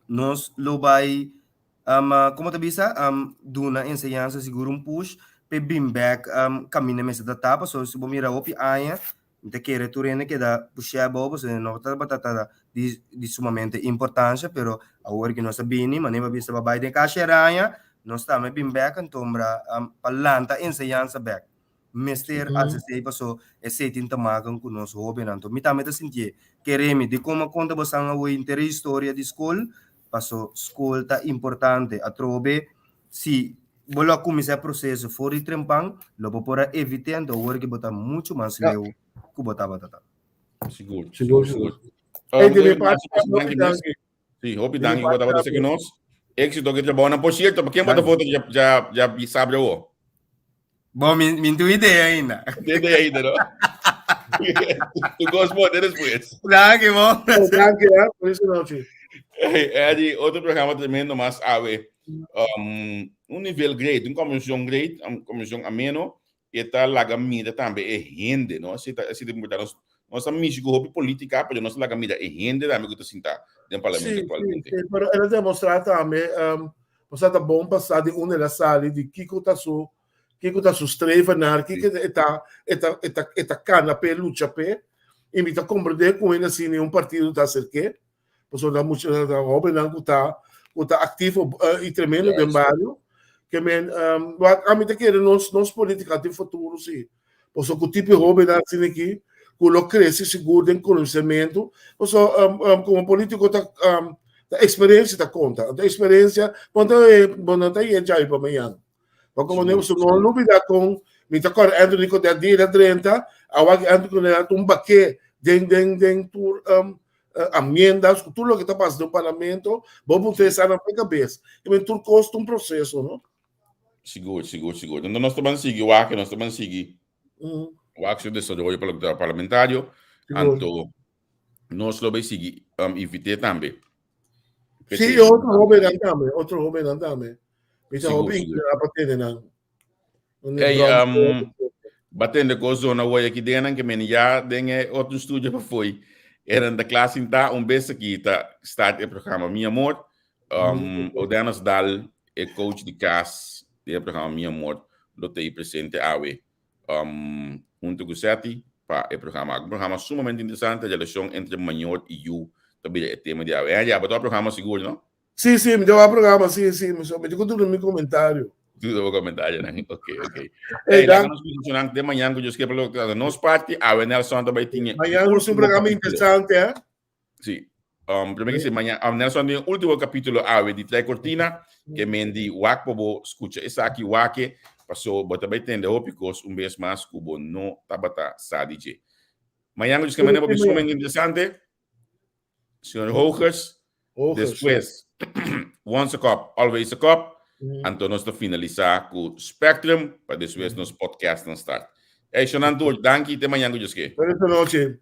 nós lo vai como te bisa duna enseñanza seguro push pe bim back caminho mesa da tapa so se bomira opi aia te querer turene que da puxar bobo se não tá batata de sumamente importância pero agora que nós sabini maneva bisa babai de caixa aranha nós estamos bim back então palanta enseñanza back mister assistei passo e setin tamagan com nós hobby nanto mi tameta sentir queremi de como conta basanga o interesse história de escola passo escolta importante a trobe se vou começar o processo fora de trempang lo para evitando o work botar muito mais leu que botar batata seguro de parte sim hope danke que botar batata que nós éxito que trabalha por certo para quem bota foto já sabe o bom minha ideia ainda não tu gosta de depois danke bom danke por isso não tio é de outro programa também no mais ave nível grade comissão ameno e tá lá gamida também é rende não se de mudar nós amigos que política para nós lá gamida é rende da amigo do sinta do parlamento atualmente pero ela demonstrar também você tá bom passar de uma da sala de Kiko tá streven naar Kiko eta cana pe lucha pe e me tá compreender com ele assim um partido tá cerque posso dar muito da hobby não tá ativo e tremendo de barrio que men a mim te querer nos política de futuro sim posso que tipo hobby da assim aqui que lo cresce seguro em conhecimento posso como político tá a experiência tá conta a experiência quando tá aí já para amanhã como não novidade com me tá agora Anthony com da dia 30 a Anthony com baque dentro amendas, tudo o que está passando no parlamento, vamos pensar na cabeça. E tudo custa um processo, não? Seguro. Então, nós estamos seguindo o ACE, nós estamos seguindo o ACE de Desenvolvimento Parlamentário, então, nós vamos seguir IVT também. Sim, outro hobby também. Esse hobby é para ter, não? Batendo com a zona hoje aqui dentro, que me já tem outro estúdio para foi. Era da classe então vez aqui está o programa Minha Amor o Danas Dal é coach de CAS do programa Mi Amor, lo te presente awe junto com Seti para o programa. Um programa sumamente interessante, a relação entre maior e eu, também é tema de awe. Já, botou o programa seguro, não? Sim, me deu o programa, sim, me digo tudo no meu comentário. Tudo no comentário, né? Ok. Ei, Lá nós funcionamos de manhã, que eu esqueci para nós parte, awe Nelson também tinha. Amanhã é um programa interessante, é? Sim. Primeiro que manhã, Nelson tem o último capítulo awe de Três Cortina, que mendi wak bobo escuta essa aqui wake, passou, bota bem tende opicos, vez mais cubo no tabata sadije. Manhã eu esqueci que sumamente interessante, senhor Hochers, depois, once a cup, always a cup, então nós finalizar com Spectrum, para depois nos podcast não start. Ei, Xanantur, danke, até manhã eu esqueci. Boa noite.